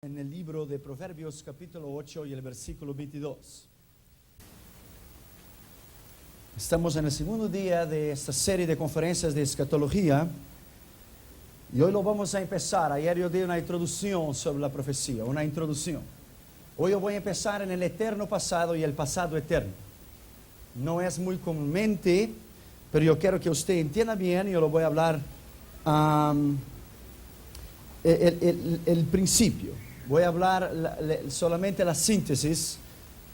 En el libro de Proverbios capítulo 8 y el versículo 22. Estamos en el segundo día de esta serie de conferencias de escatología y hoy lo vamos a empezar. Ayer yo di una introducción sobre la profecía, una introducción. Hoy yo voy a empezar en el eterno pasado y el pasado eterno. No es muy comúnmente, pero yo quiero que usted entienda bien. Yo lo voy a hablar el principio. Voy a hablar solamente la síntesis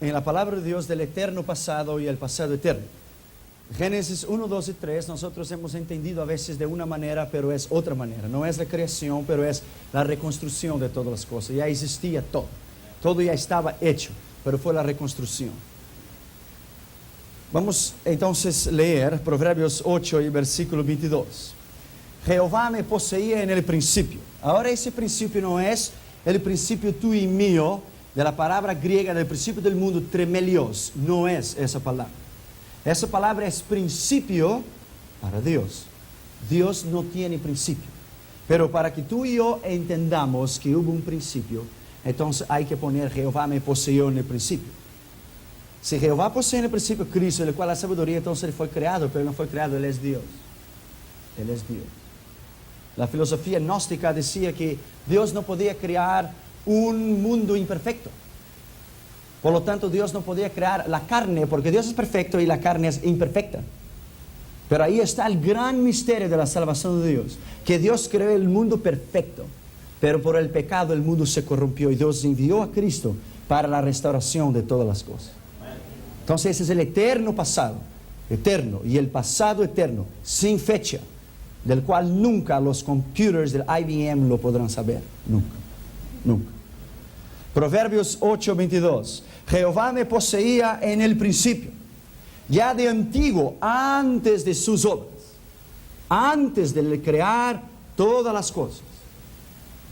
en la palabra de Dios del eterno pasado y el pasado eterno. Génesis 1, 2 y 3 nosotros hemos entendido a veces de una manera, pero es otra manera. No es la creación, pero es la reconstrucción de todas las cosas. Ya existía todo. Todo ya estaba hecho, pero fue la reconstrucción. Vamos entonces a leer Proverbios 8 y versículo 22. Jehová me poseía en el principio. Ahora ese principio no es el principio tuyo y mío, de la palabra griega del principio del mundo, tremelios. No es esa palabra. Esa palabra es principio para Dios. Dios no tiene principio. Pero para que tú y yo entendamos que hubo un principio, entonces hay que poner Jehová me poseyó en el principio. Si Jehová posee en el principio Cristo, el cual la sabiduría, entonces Él fue creado, pero no fue creado, Él es Dios. Él es Dios. La filosofía gnóstica decía que Dios no podía crear un mundo imperfecto. Por lo tanto, Dios no podía crear la carne, porque Dios es perfecto y la carne es imperfecta. Pero ahí está el gran misterio de la salvación de Dios, que Dios creó el mundo perfecto, pero por el pecado el mundo se corrompió y Dios envió a Cristo para la restauración de todas las cosas. Entonces ese es el eterno pasado, eterno, y el pasado eterno, sin fecha, del cual nunca los computers del IBM lo podrán saber. Nunca, nunca. Proverbios 8, 22. Jehová me poseía en el principio, ya de antiguo, antes de sus obras, antes de crear todas las cosas,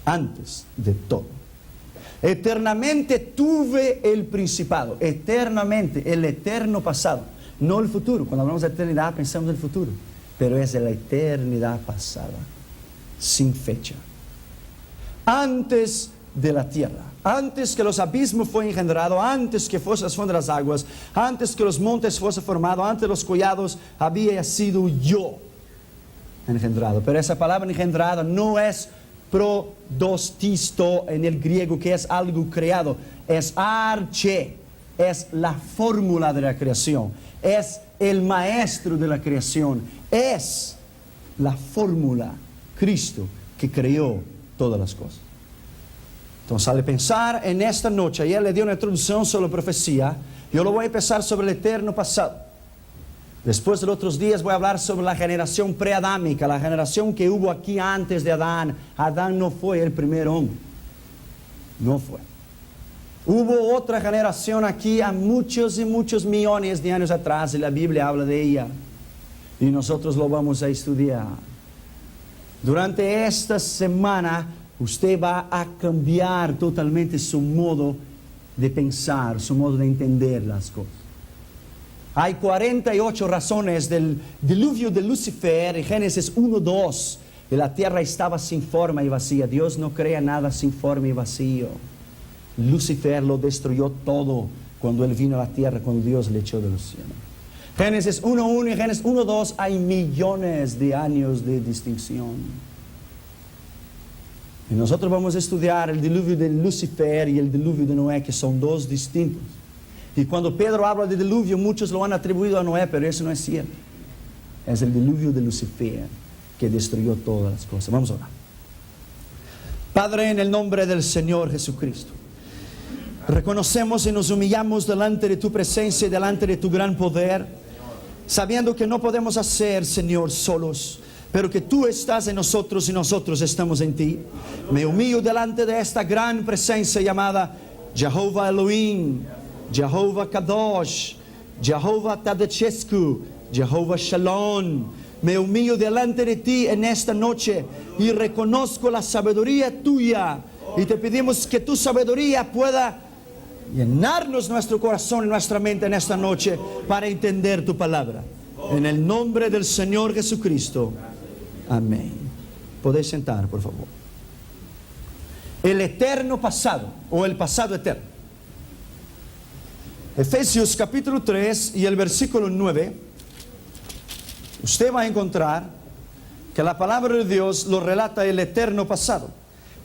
antes de todo. Eternamente tuve el principado, eternamente, el eterno pasado, no el futuro. Cuando hablamos de eternidad pensamos en el futuro, pero es la eternidad pasada, sin fecha. Antes de la tierra, antes que los abismos fueron engendrados, antes que fuesen las fondas de las aguas, antes que los montes fuesen formados, antes de los collados, había sido yo engendrado. Pero esa palabra engendrada no es prodostisto en el griego, que es algo creado, es arche, es la fórmula de la creación, es el maestro de la creación, es la fórmula, Cristo, que creó todas las cosas. Entonces, al pensar en esta noche, ayer le dio una introducción sobre la profecía, yo lo voy a empezar sobre el eterno pasado. Después de los otros días voy a hablar sobre la generación preadámica, la generación que hubo aquí antes de Adán. Adán no fue el primer hombre, no fue. Hubo otra generación aquí a muchos y muchos millones de años atrás, y la Biblia habla de ella. Y nosotros lo vamos a estudiar. Durante esta semana, usted va a cambiar totalmente su modo de pensar, su modo de entender las cosas. Hay 48 razones del diluvio de Lucifer en Génesis 1, 2. Y la tierra estaba sin forma y vacía. Dios no crea nada sin forma y vacío. Lucifer lo destruyó todo cuando él vino a la tierra, cuando Dios le echó de los cielos. Génesis 1:1 y Génesis 1:2 hay millones de años de distinción. Y nosotros vamos a estudiar el diluvio de Lucifer y el diluvio de Noé, que son dos distintos. Y cuando Pedro habla de diluvio, muchos lo han atribuido a Noé, pero eso no es cierto. Es el diluvio de Lucifer que destruyó todas las cosas. Vamos a orar. Padre, en el nombre del Señor Jesucristo, reconocemos y nos humillamos delante de tu presencia y delante de tu gran poder, sabiendo que no podemos hacer, Señor, solos, pero que tú estás en nosotros y nosotros estamos en ti. Me humillo delante de esta gran presencia llamada Jehová Elohim, Jehová Kadosh, Jehová Tadechesku, Jehová Shalom. Me humillo delante de ti en esta noche y reconozco la sabiduría tuya. Y te pedimos que tu sabiduría pueda llenarnos nuestro corazón y nuestra mente en esta noche para entender tu palabra. En el nombre del Señor Jesucristo. Amén. Podéis sentar, por favor. el eterno pasado o el pasado eterno. Efesios capítulo 3 y el versículo 9, usted va a encontrar que la palabra de Dios lo relata el eterno pasado,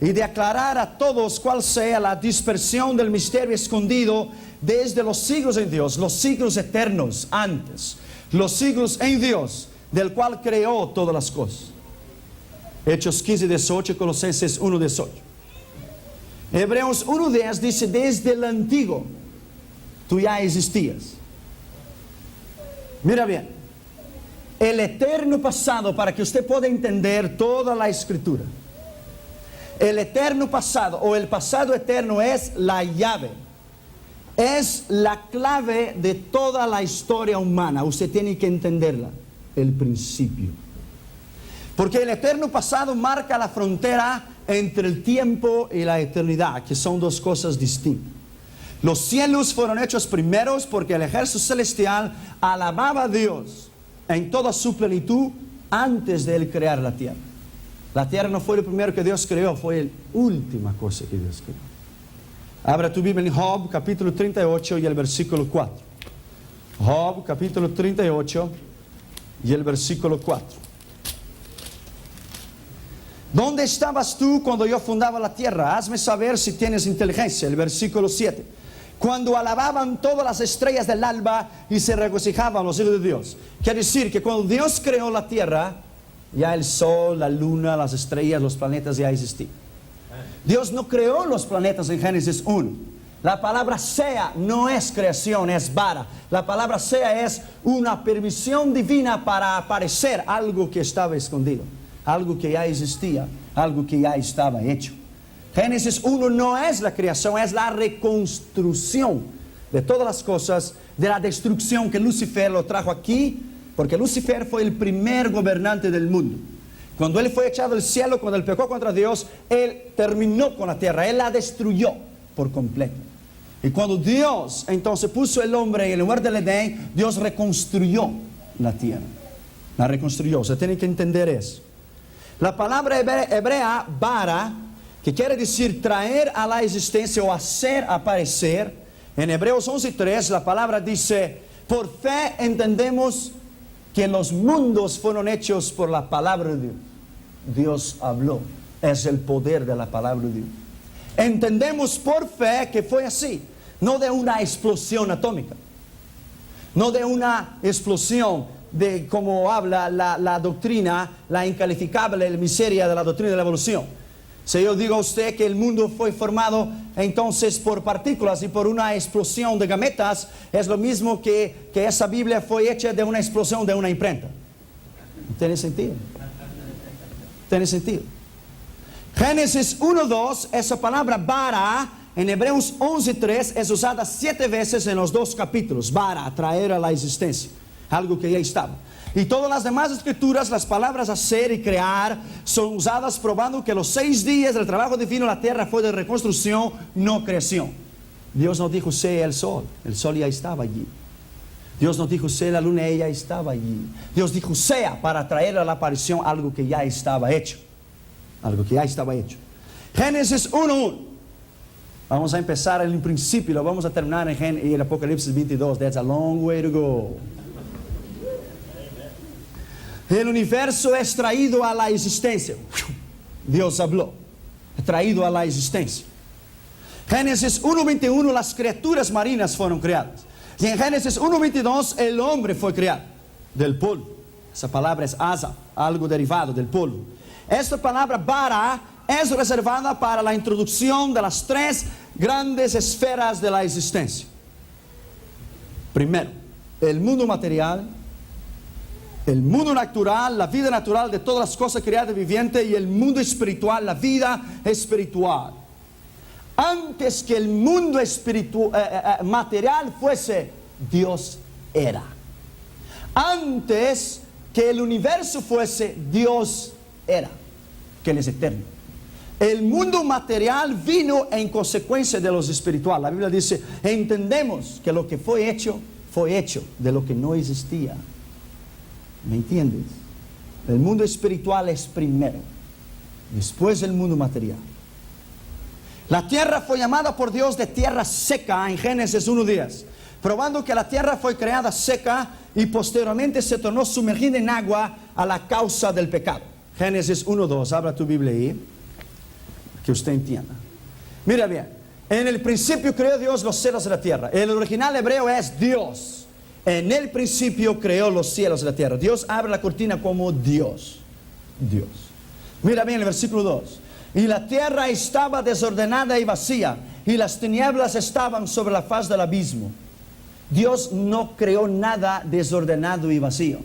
y de aclarar a todos cuál sea la dispersión del misterio escondido desde los siglos en Dios, los siglos eternos antes, los siglos en Dios, del cual creó todas las cosas. Hechos 15, 18, Colosenses 1, 18. Hebreos 1, 10 dice, desde el antiguo tú ya existías. Mira bien, el eterno pasado, para que usted pueda entender toda la escritura. El eterno pasado o el pasado eterno es la llave, es la clave de toda la historia humana. Usted tiene que entenderla, el principio. Porque el eterno pasado marca la frontera entre el tiempo y la eternidad, que son dos cosas distintas. Los cielos fueron hechos primeros porque el ejército celestial alababa a Dios en toda su plenitud antes de Él crear la tierra. La tierra no fue lo primero que Dios creó, fue la última cosa que Dios creó. Abra tu Biblia en Job, capítulo 38 y el versículo 4. Job, capítulo 38 y el versículo 4. ¿Dónde estabas tú cuando yo fundaba la tierra? Hazme saber si tienes inteligencia. El versículo 7. Cuando alababan todas las estrellas del alba y se regocijaban los hijos de Dios. Quiere decir que cuando Dios creó la tierra, ya el sol, la luna, las estrellas, los planetas ya existían. Dios no creó los planetas en Génesis 1. La palabra sea no es creación, es vara. La palabra sea es una permisión divina para aparecer algo que estaba escondido, algo que ya existía, algo que ya estaba hecho. Génesis 1 no es la creación, es la reconstrucción de todas las cosas, de la destrucción que Lucifer lo trajo aquí, porque Lucifer fue el primer gobernante del mundo. Cuando él fue echado del cielo, cuando él pecó contra Dios, él terminó con la tierra, él la destruyó por completo. Y cuando Dios entonces puso el hombre en el lugar del Edén, Dios reconstruyó la tierra. La reconstruyó, o sea, tienen que entender eso. La palabra hebrea, bara, que quiere decir traer a la existencia o hacer aparecer, en Hebreos 11:3 la palabra dice, por fe entendemos que los mundos fueron hechos por la palabra de Dios. Dios habló, es el poder de la palabra de Dios. Entendemos por fe que fue así, no de una explosión atómica, no de una explosión de como habla la doctrina, la incalificable miseria de la doctrina de la evolución. Si yo digo a usted que el mundo fue formado entonces por partículas y por una explosión de gametas, es lo mismo que esa Biblia fue hecha de una explosión de una imprenta. No tiene sentido. Tiene sentido. Génesis 1:2, esa palabra bara, en Hebreos 11:3, es usada 7 veces en los 2 capítulos. Bara, traer a la existencia, algo que ya estaba. Y todas las demás escrituras, las palabras hacer y crear, son usadas probando que los 6 días del trabajo divino la tierra fue de reconstrucción, no creación. Dios no dijo sea el sol ya estaba allí. Dios no dijo sea la luna, ella estaba allí. Dios dijo sea para traer a la aparición algo que ya estaba hecho. Algo que ya estaba hecho. Génesis 1:1. Vamos a empezar en el principio y lo vamos a terminar en el Apocalipsis 22. That's a long way to go. El universo es traído a la existencia. Dios habló. Traído a la existencia. Génesis 1:21, las criaturas marinas fueron creadas. Y en Génesis 1:22, el hombre fue creado del polvo. Esa palabra es asa, algo derivado del polvo. Esta palabra bara es reservada para la introducción de las 3 grandes esferas de la existencia. Primero, el mundo material, el mundo natural, la vida natural de todas las cosas creadas vivientes, y el mundo espiritual, la vida espiritual. Antes que el mundo material fuese, Dios era. Antes que el universo fuese, Dios era, que Él es eterno. El mundo material vino en consecuencia de los espiritual. La Biblia dice, entendemos que lo que fue hecho de lo que no existía. ¿Me entiendes? El mundo espiritual es primero, después el mundo material. La tierra fue llamada por Dios de tierra seca en Génesis 1:10, probando que la tierra fue creada seca y posteriormente se tornó sumergida en agua a la causa del pecado. Génesis 1:2, abra tu Biblia ahí, que usted entienda. Mira bien, en el principio creó Dios los cielos y la tierra. El original hebreo es Dios. En el principio creó los cielos y la tierra. Dios abre la cortina como Dios. Dios. Mira bien el versículo 2. Y la tierra estaba desordenada y vacía, y las tinieblas estaban sobre la faz del abismo. Dios no creó nada desordenado y vacío.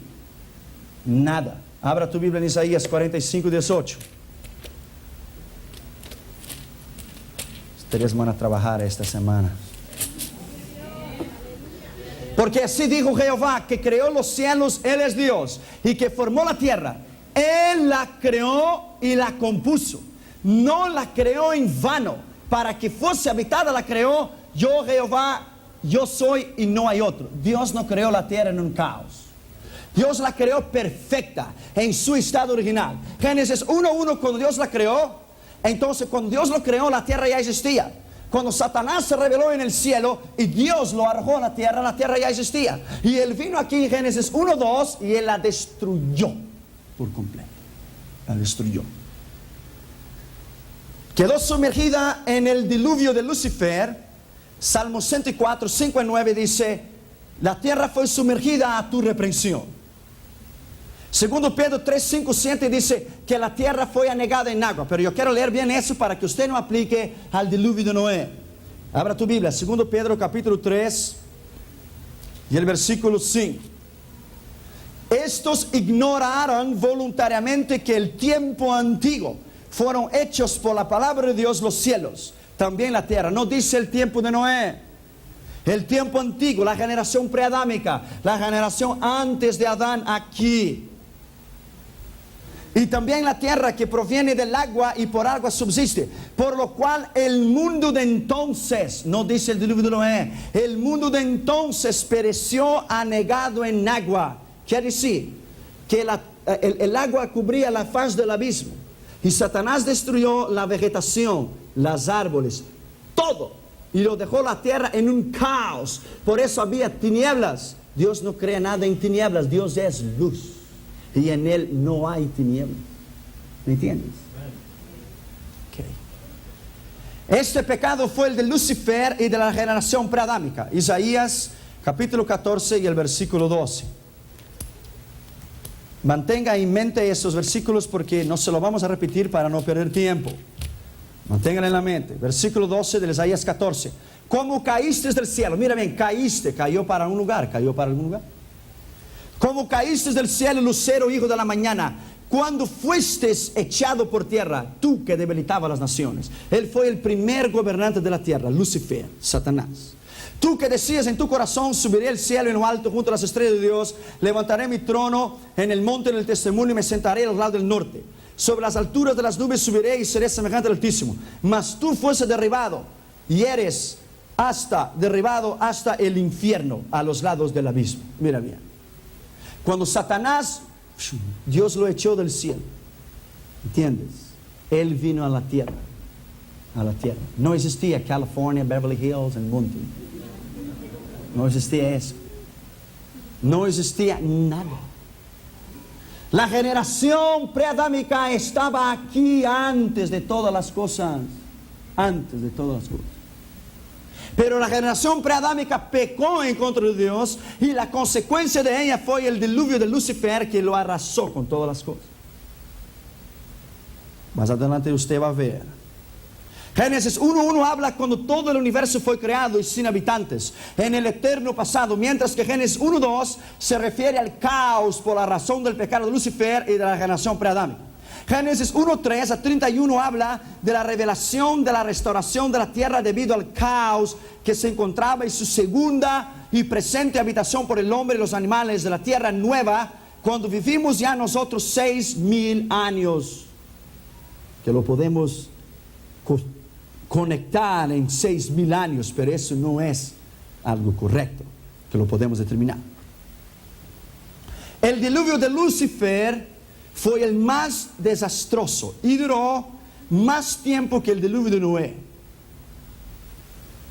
Nada. Abra tu Biblia en Isaías 45:18. Ustedes van a trabajar esta semana. Porque así dijo Jehová, que creó los cielos, Él es Dios, y que formó la tierra. Él la creó y la compuso. No la creó en vano. Para que fuese habitada la creó. Yo Jehová, yo soy y no hay otro. Dios no creó la tierra en un caos. Dios la creó perfecta en su estado original. Génesis 1:1, cuando Dios la creó, entonces cuando Dios lo creó, la tierra ya existía. Cuando Satanás se rebeló en el cielo y Dios lo arrojó a la tierra ya existía. Y Él vino aquí en Génesis 1:2 y Él la destruyó por completo. La destruyó. Quedó sumergida en el diluvio de Lucifer. Salmo 104, 5 y 9 dice: la tierra fue sumergida a tu reprensión. Segundo Pedro 3, 5, 7 dice que la tierra fue anegada en agua. Pero yo quiero leer bien eso para que usted no aplique al diluvio de Noé. Abra tu Biblia, segundo Pedro capítulo 3 y el versículo 5. Estos ignoraron voluntariamente que el tiempo antiguo fueron hechos por la palabra de Dios los cielos, también la tierra. No dice el tiempo de Noé. El tiempo antiguo, la generación preadámica, la generación antes de Adán aquí. Y también la tierra que proviene del agua y por agua subsiste. Por lo cual el mundo de entonces, no dice el diluvio de Noé, el mundo de entonces pereció anegado en agua. Quiere decir que el agua cubría la faz del abismo. Y Satanás destruyó la vegetación, los árboles, todo. Y lo dejó la tierra en un caos. Por eso había tinieblas. Dios no crea nada en tinieblas. Dios es luz. Y en Él no hay tinieblas. ¿Me entiendes? Okay. Este pecado fue el de Lucifer y de la generación preadámica. Isaías capítulo 14 y el versículo 12. Mantenga en mente esos versículos porque no se los vamos a repetir para no perder tiempo. Manténganlo en la mente. Versículo 12 de Isaías 14. Como caíste del cielo. Mira bien, caíste. Cayó para un lugar. Cayó para algún lugar. Como caíste del cielo, lucero, hijo de la mañana. Cuando fuiste echado por tierra, tú que debilitabas las naciones. Él fue el primer gobernante de la tierra, Lucifer, Satanás. Tú que decías en tu corazón, subiré al cielo en lo alto junto a las estrellas de Dios. Levantaré mi trono en el monte del testimonio y me sentaré al lado del norte. Sobre las alturas de las nubes subiré y seré semejante al Altísimo. Mas tú fuese derribado y eres derribado hasta el infierno, a los lados del abismo. Mira bien. Cuando Satanás, Dios lo echó del cielo. ¿Entiendes? Él vino a la tierra. A la tierra. No existía California, Beverly Hills, and Monte. No existía eso. No existía nada. La generación preadámica estaba aquí antes de todas las cosas. Antes de todas las cosas. Pero la generación preadámica pecó en contra de Dios y la consecuencia de ella fue el diluvio de Lucifer que lo arrasó con todas las cosas. Más adelante usted va a ver. Génesis 1:1 habla cuando todo el universo fue creado y sin habitantes, en el eterno pasado, mientras que Génesis 1:2 se refiere al caos por la razón del pecado de Lucifer y de la generación preadámica. Génesis 1:3 a 31 habla de la revelación de la restauración de la tierra debido al caos que se encontraba en su segunda y presente habitación por el hombre y los animales de la tierra nueva, cuando vivimos ya nosotros 6,000 años, que lo podemos conectar en 6,000 años, pero eso no es algo correcto, que lo podemos determinar. El diluvio de Lucifer fue el más desastroso y duró más tiempo que el diluvio de Noé.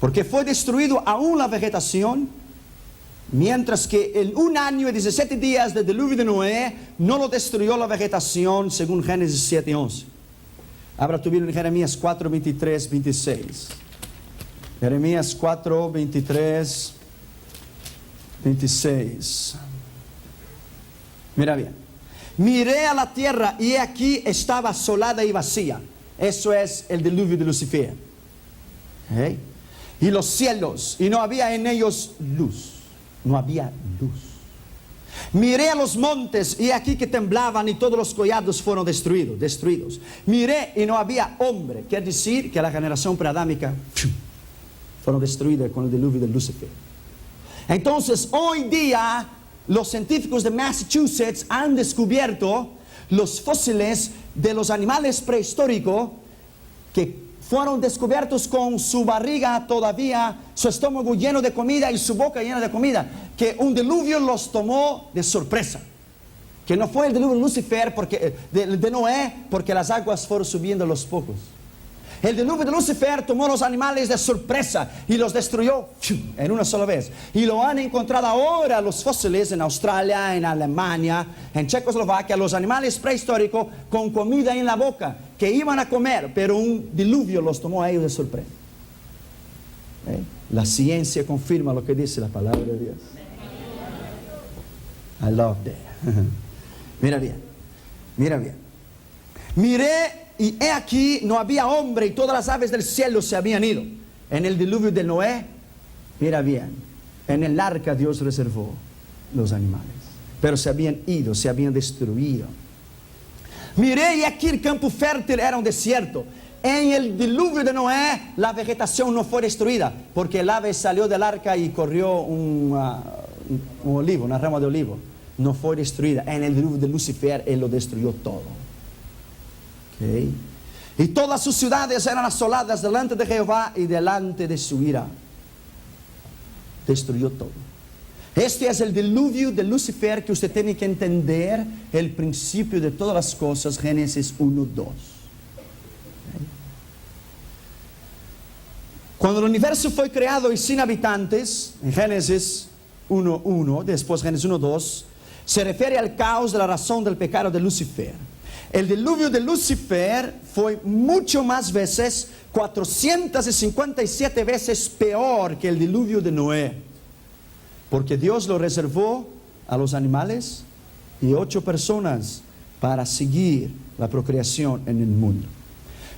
Porque fue destruido aún la vegetación, mientras que en 1 año y 17 días del diluvio de Noé no lo destruyó la vegetación, según Génesis 7:11. Abra tu Biblia en Jeremías 4, 23, 26. Jeremías 4, 23, 26. Mira bien. Miré a la tierra y he aquí estaba asolada y vacía. Eso es el diluvio de Lucifer. ¿Okay? Y los cielos, y no había en ellos luz. No había luz. Miré a los montes y aquí que temblaban y todos los collados fueron destruidos. Miré y no había hombre. Quiere decir que la generación preadámica fueron destruidas con el diluvio de Lucifer. Entonces, hoy día, los científicos de Massachusetts han descubierto los fósiles de los animales prehistóricos que fueron descubiertos con su barriga todavía, su estómago lleno de comida y su boca llena de comida, que un diluvio los tomó de sorpresa. Que no fue el diluvio de Lucifer, de Noé, porque las aguas fueron subiendo a los pocos. El diluvio de Lucifer tomó los animales de sorpresa y los destruyó en una sola vez. Y lo han encontrado ahora los fósiles en Australia, en Alemania, en Checoslovaquia, los animales prehistóricos con comida en la boca, que iban a comer, pero un diluvio los tomó a ellos de sorpresa. La ciencia confirma lo que dice la palabra de Dios. I love that. Mira bien. Miré y he aquí no había hombre y todas las aves del cielo se habían ido. En el diluvio de Noé, mira bien, en el arca Dios reservó los animales, pero se habían ido, se habían destruido. Miré y aquí el campo fértil era un desierto. En el diluvio de Noé la vegetación no fue destruida, porque el ave salió del arca y corrió un olivo, una rama de olivo. No fue destruida. En el diluvio de Lucifer Él lo destruyó todo. Okay. Y todas sus ciudades eran asoladas delante de Jehová y delante de su ira. Destruyó todo. Este es el diluvio de Lucifer, que usted tiene que entender el principio de todas las cosas. Génesis 1:2. Okay. Cuando el universo fue creado y sin habitantes, en Génesis 1:1, después Génesis 1:2, se refiere al caos de la razón del pecado de Lucifer. El diluvio de Lucifer fue mucho más veces, 457 veces peor que el diluvio de Noé. Porque Dios lo reservó a los animales y 8 personas para seguir la procreación en el mundo.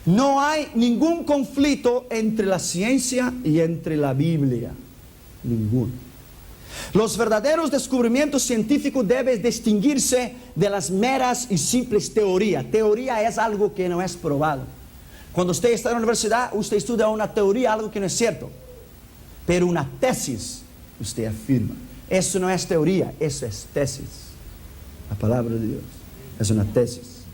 No hay ningún conflicto entre la ciencia y entre la Biblia. Ninguno. Los verdaderos descubrimientos científicos deben distinguirse de las meras y simples teorías. Teoría es algo que no es probado. Cuando usted está en la universidad, usted estudia una teoría, algo que no es cierto. Pero una tesis, usted afirma. Eso no es teoría, eso es tesis. La palabra de Dios es una tesis.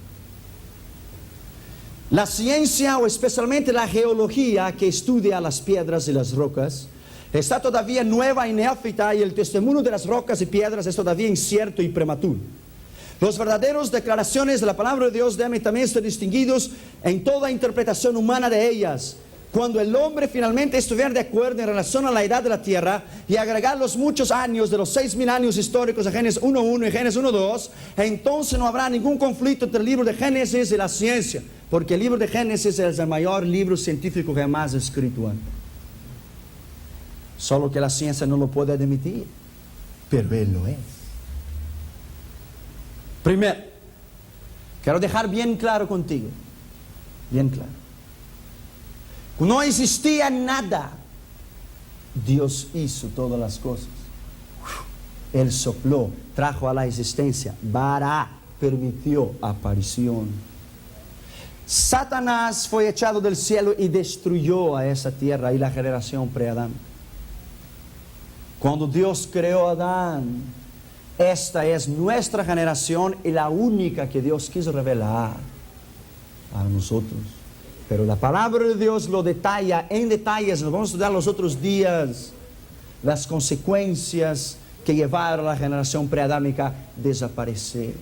La ciencia, o especialmente la geología, que estudia las piedras y las rocas, está todavía nueva y neófita, y el testimonio de las rocas y piedras es todavía incierto y prematuro. Las verdaderas declaraciones de la palabra de Dios deben también ser distinguidos en toda interpretación humana de ellas. Cuando el hombre finalmente estuviera de acuerdo en relación a la edad de la tierra y agregar los muchos años de los 6,000 años históricos de Génesis 1:1 y Génesis 1:2, entonces no habrá ningún conflicto entre el libro de Génesis y la ciencia, porque el libro de Génesis es el mayor libro científico jamás escrito antes. Solo que la ciencia no lo puede admitir, pero Él lo es. Primero, quiero dejar bien claro contigo, bien claro. No existía nada. Dios hizo todas las cosas. Él sopló, trajo a la existencia. Bara, permitió aparición. Satanás fue echado del cielo y destruyó a esa tierra y la generación pre-Adán. Cuando Dios creó a Adán, esta es nuestra generación y la única que Dios quiso revelar a nosotros. Pero la palabra de Dios lo detalla en detalles. Nos vamos a estudiar los otros días las consecuencias que llevaron a la generación preadámica a desaparecer.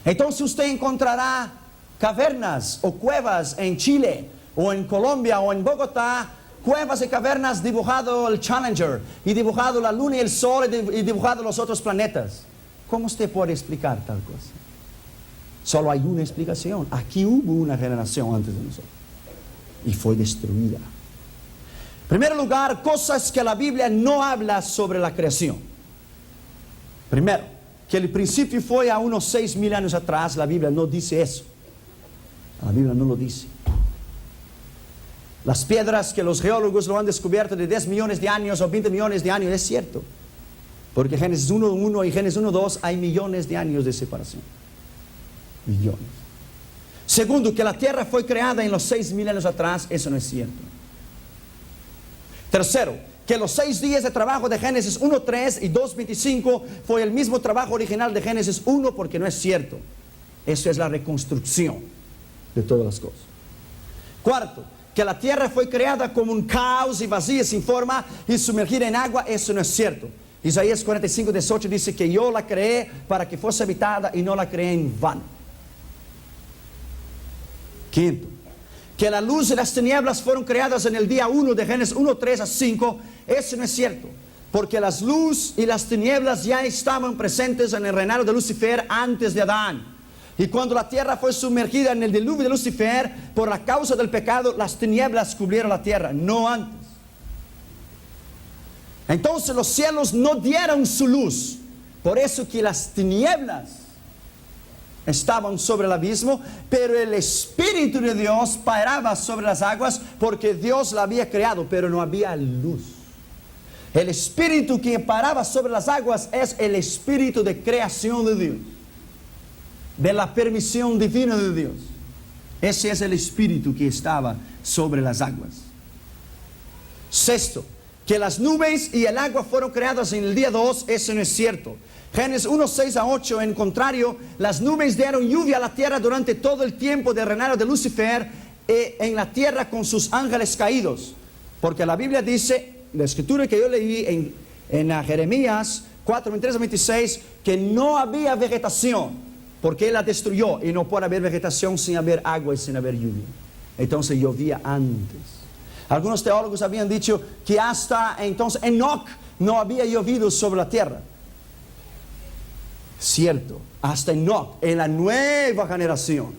Entonces usted encontrará cavernas o cuevas en Chile o en Colombia o en Bogotá cuevas y cavernas dibujado el Challenger, y dibujado la luna y el sol, y dibujado los otros planetas. ¿Cómo usted puede explicar tal cosa? Solo hay una explicación. Aquí hubo una generación antes de nosotros y fue destruida. En primer lugar, cosas que la Biblia no habla sobre la creación. Primero, que el principio fue a unos 6.000 años atrás. La Biblia no dice eso. La Biblia no lo dice. Las piedras que los geólogos lo han descubierto de 10 millones de años o 20 millones de años, es cierto. Porque Génesis 1:1 y Génesis 1:2 hay millones de años de separación. Millones. Segundo, que la tierra fue creada en los 6.000 años atrás, eso no es cierto. Tercero, que los 6 días de trabajo de Génesis 1:3 y 2:25 fue el mismo trabajo original de Génesis 1, porque no es cierto. Eso es la reconstrucción de todas las cosas. Cuarto, que la tierra fue creada como un caos y vacía, sin forma y sumergida en agua, eso no es cierto. Isaías 45:18 dice que yo la creé para que fuese habitada y no la creé en vano. Quinto, que la luz y las tinieblas fueron creadas en el día 1 de Génesis 1:3 a 5, eso no es cierto. Porque las luz y las tinieblas ya estaban presentes en el reinado de Lucifer antes de Adán. Y cuando la tierra fue sumergida en el diluvio de Lucifer, por la causa del pecado, las tinieblas cubrieron la tierra, no antes. Entonces los cielos no dieron su luz. Por eso que las tinieblas estaban sobre el abismo, pero el Espíritu de Dios pairaba sobre las aguas, porque Dios la había creado, pero no había luz. El Espíritu que paraba sobre las aguas es el Espíritu de creación de Dios, de la permisión divina de Dios. Ese es el Espíritu que estaba sobre las aguas. Sexto, que las nubes y el agua fueron creadas en el día 2, eso no es cierto. Génesis 1:6 a 8, en contrario, las nubes dieron lluvia a la tierra durante todo el tiempo del reinado de Lucifer en la tierra con sus ángeles caídos. Porque la Biblia dice, la escritura que yo leí en Jeremías 4:23-26, que no había vegetación, porque Él la destruyó, y no puede haber vegetación sin haber agua y sin haber lluvia. Entonces llovía antes. Algunos teólogos habían dicho que hasta entonces Enoc no había llovido sobre la tierra. Cierto, hasta Enoc, en la nueva generación,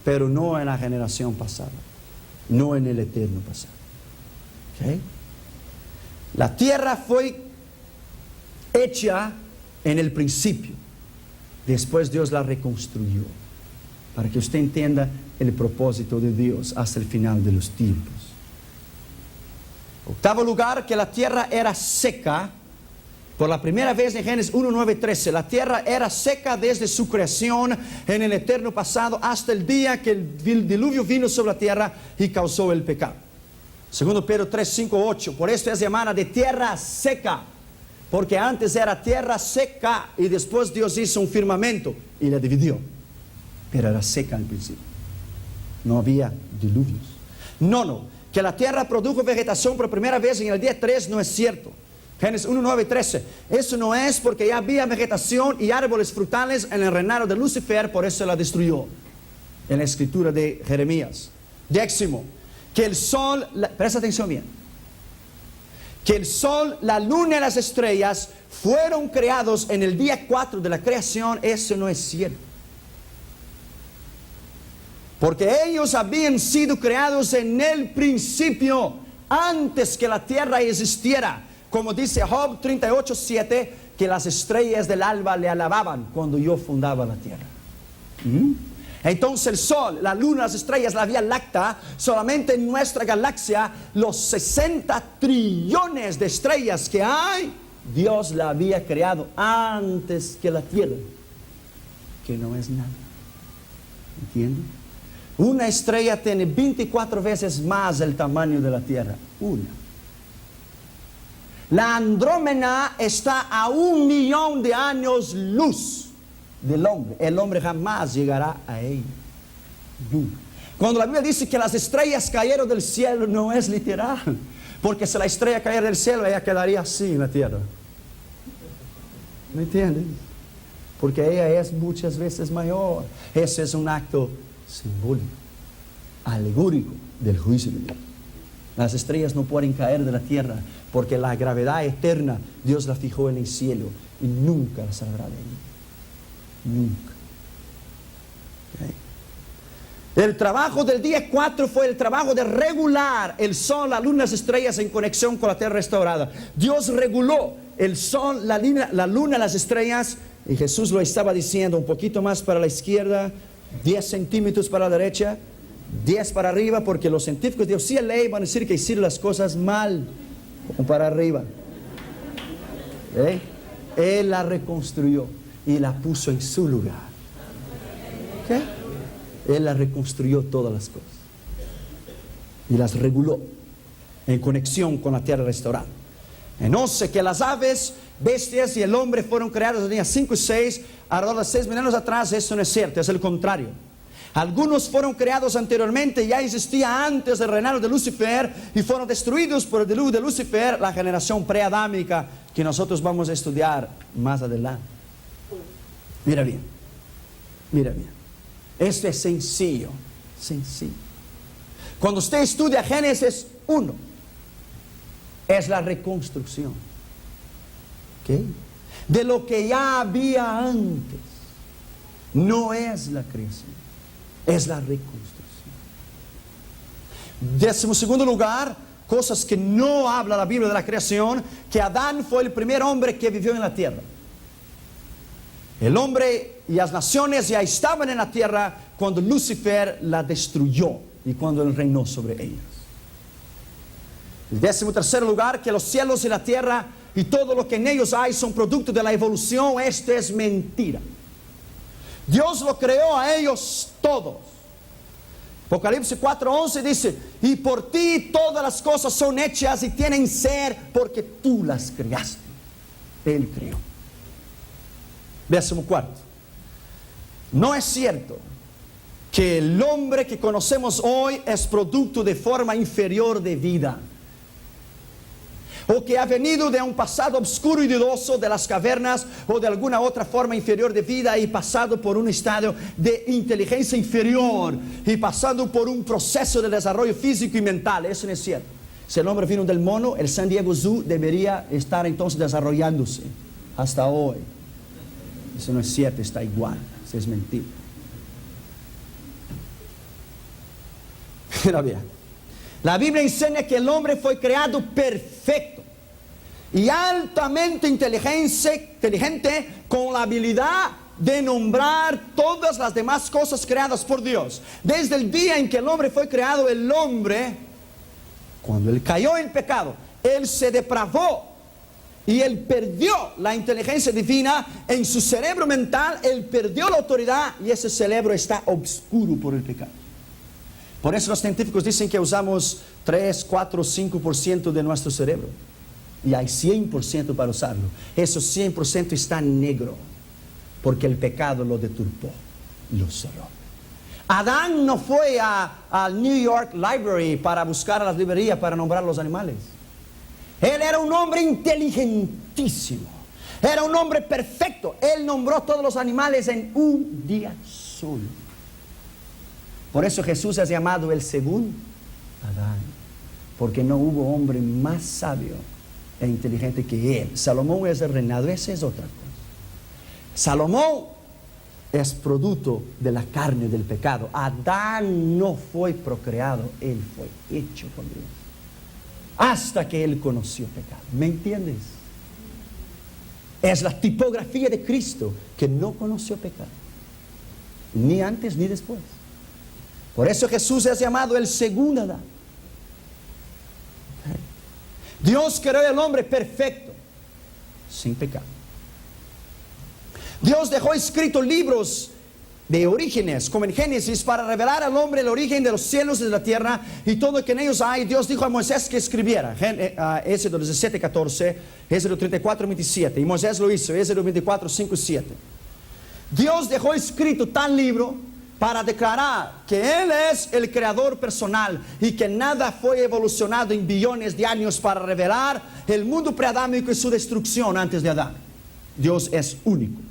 pero no en la generación pasada, no en el eterno pasado. ¿Okay? La tierra fue hecha en el principio, después Dios la reconstruyó, para que usted entienda el propósito de Dios hasta el final de los tiempos. Octavo lugar, que la tierra era seca. Por la primera vez en Génesis 1:9-13, la tierra era seca desde su creación en el eterno pasado hasta el día que el diluvio vino sobre la tierra y causó el pecado. Segundo Pedro 3:5-8, por esto es llamada de tierra seca, porque antes era tierra seca y después Dios hizo un firmamento y la dividió, pero era seca al principio, no había diluvios. Nono, que la tierra produjo vegetación por primera vez en el día 3, no es cierto. Génesis 1:9-13, eso no es porque ya había vegetación y árboles frutales en el reinado de Lucifer, por eso la destruyó, en la escritura de Jeremías. Décimo, que el sol, presta atención bien, que el sol, la luna y las estrellas fueron creados en el día 4 de la creación, eso no es cierto. Porque ellos habían sido creados en el principio, antes que la tierra existiera. Como dice Job 38:7, que las estrellas del alba le alababan cuando yo fundaba la tierra. Entonces el sol, la luna, las estrellas, la Vía Láctea, solamente en nuestra galaxia, los 60 trillones de estrellas que hay, Dios la había creado antes que la tierra, que no es nada. ¿Entienden? Una estrella tiene 24 veces más el tamaño de la tierra. Una. La Andrómeda está a 1.000.000 de años luz del hombre. El hombre jamás llegará a ella. Cuando la Biblia dice que las estrellas cayeron del cielo, no es literal. Porque si la estrella cayera del cielo, ella quedaría así en la tierra. ¿Me entienden? Porque ella es muchas veces mayor. Ese es un acto simbólico, alegórico del juicio de Dios. Las estrellas no pueden caer de la tierra porque la gravedad eterna Dios la fijó en el cielo y nunca la saldrá de allí. Nunca. ¿Okay? El trabajo del día 4 fue el trabajo de regular el sol, la luna, las estrellas en conexión con la tierra restaurada. Dios reguló el sol, la luna, las estrellas, y Jesús lo estaba diciendo, un poquito más para la izquierda, 10 centímetros para la derecha, 10 para arriba, porque los científicos de UCLA van a decir que hicieron las cosas mal, como para arriba. ¿Eh? Él la reconstruyó y la puso en su lugar. ¿Qué? Él la reconstruyó todas las cosas y las reguló en conexión con la tierra restaurada. Entonces que las aves, bestias y el hombre fueron creados en el día 5 y 6, alrededor de 6.000 años atrás. Eso no es cierto, es el contrario. Algunos fueron creados anteriormente, ya existía antes del reinado de Lucifer y fueron destruidos por el diluvio de Lucifer, la generación preadámica que nosotros vamos a estudiar más adelante. Mira bien, mira bien. Esto es sencillo, sencillo. Cuando usted estudia Génesis 1, es la reconstrucción, ¿okay?, de lo que ya había antes. No es la creación, es la reconstrucción. 12º lugar, cosas que no habla la Biblia de la creación, que Adán fue el primer hombre que vivió en la tierra. El hombre y las naciones ya estaban en la tierra cuando Lucifer la destruyó y cuando él reinó sobre ellas. El 13º lugar, que los cielos y la tierra y todo lo que en ellos hay son producto de la evolución. Esto es mentira. Dios lo creó a ellos todos. Apocalipsis 4:11 dice: y por ti todas las cosas son hechas y tienen ser porque tú las creaste. Él creó. 14. No es cierto que el hombre que conocemos hoy es producto de forma inferior de vida, o que ha venido de un pasado oscuro y dudoso de las cavernas o de alguna otra forma inferior de vida y pasado por un estado de inteligencia inferior y pasando por un proceso de desarrollo físico y mental. Eso no es cierto. Si el hombre vino del mono, el San Diego Zoo debería estar entonces desarrollándose hasta hoy. Eso no es cierto, está igual. Eso es mentira. Mira bien, la Biblia enseña que el hombre fue creado perfecto y altamente inteligente, con la habilidad de nombrar todas las demás cosas creadas por Dios. Desde el día en que el hombre fue creado, el hombre, cuando él cayó en pecado, él se depravó y él perdió la inteligencia divina en su cerebro mental. Él perdió la autoridad y ese cerebro está oscuro por el pecado. Por eso los científicos dicen que usamos 3, 4, 5% de nuestro cerebro y hay 100% para usarlo. Eso 100% está negro porque el pecado lo deturpó, lo cerró. Adán no fue al New York Library para buscar a las librerías para nombrar los animales. Él era un hombre inteligentísimo, era un hombre perfecto. Él nombró todos los animales en un día solo. Por eso Jesús es llamado el segundo Adán, porque no hubo hombre más sabio e inteligente que él. Salomón es el reinado, esa es otra cosa. Salomón es producto de la carne del pecado. Adán no fue procreado, él fue hecho por Dios hasta que él conoció pecado. ¿Me entiendes? Es la tipografía de Cristo, que no conoció pecado, ni antes ni después. Por eso Jesús es llamado el segundo Adán. Dios creó al hombre perfecto, sin pecado. Dios dejó escritos libros de orígenes, como en Génesis, para revelar al hombre el origen de los cielos y de la tierra y todo lo que en ellos hay. Dios dijo a Moisés que escribiera. Éxodo 17:14, Éxodo 34:27. Y Moisés lo hizo, Éxodo 24:5-7. Dios dejó escrito tal libro para declarar que Él es el creador personal y que nada fue evolucionado en billones de años para revelar el mundo preadámico y su destrucción antes de Adán. Dios es único.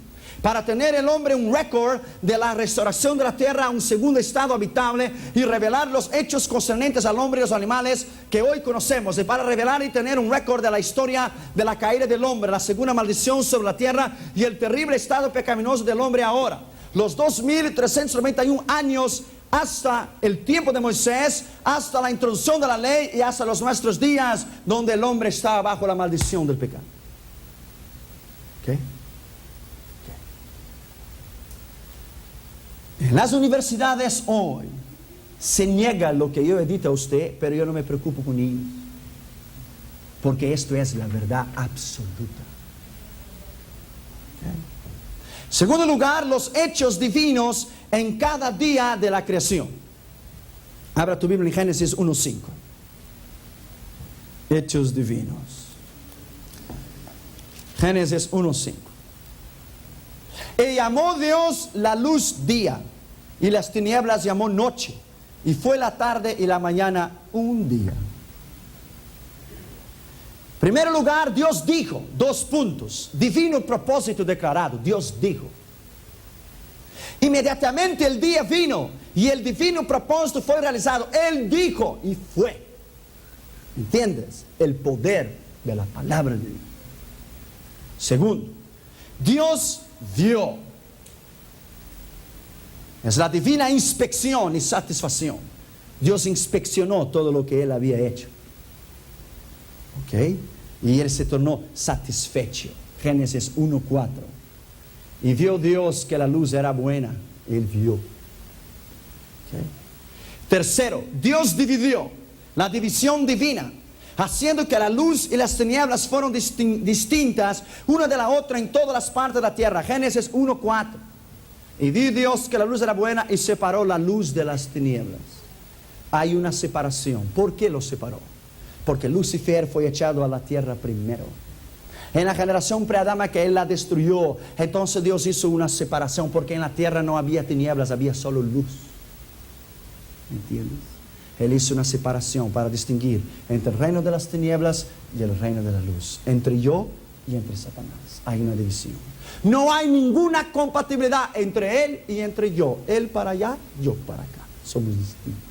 para tener el hombre un récord de la restauración de la tierra a un segundo estado habitable y revelar los hechos concernientes al hombre y los animales que hoy conocemos, y para revelar y tener un récord de la historia de la caída del hombre, la segunda maldición sobre la tierra y el terrible estado pecaminoso del hombre ahora. Los 2391 años hasta el tiempo de Moisés, hasta la introducción de la ley y hasta los nuestros días, donde el hombre estaba bajo la maldición del pecado. ¿Okay? En las universidades hoy se niega lo que yo he dicho a usted, pero yo no me preocupo con ellos, porque esto es la verdad absoluta. ¿Okay? Segundo lugar, los hechos divinos en cada día de la creación. Abra tu Biblia en Génesis 1:5. Hechos divinos. Génesis 1:5. Y llamó Dios la luz día, y las tinieblas llamó noche, y fue la tarde y la mañana un día. Primer lugar, Dios dijo, 2 puntos, divino propósito declarado, Dios dijo. Inmediatamente el día vino y el divino propósito fue realizado. Él dijo y fue. ¿Entiendes? El poder de la palabra de Dios. Segundo, Dios vio. Es la divina inspección y satisfacción. Dios inspeccionó todo lo que Él había hecho. ¿Ok? Y Él se tornó satisfecho. Génesis 1:4. Y vio Dios que la luz era buena. Él vio. ¿Okay? Tercero, Dios dividió. La división divina, haciendo que la luz y las tinieblas fueron distintas una de la otra en todas las partes de la tierra. Génesis 1:4. Y vio Dios que la luz era buena y separó la luz de las tinieblas. Hay una separación. ¿Por qué lo separó? Porque Lucifer fue echado a la tierra primero. En la generación preadama que Él la destruyó, entonces Dios hizo una separación, porque en la tierra no había tinieblas, había solo luz. ¿Entiendes? Él hizo una separación para distinguir entre el reino de las tinieblas y el reino de la luz, entre yo y entre Satanás. Hay una división. No hay ninguna compatibilidad entre Él y entre yo. Él para allá, yo para acá. Somos distintos.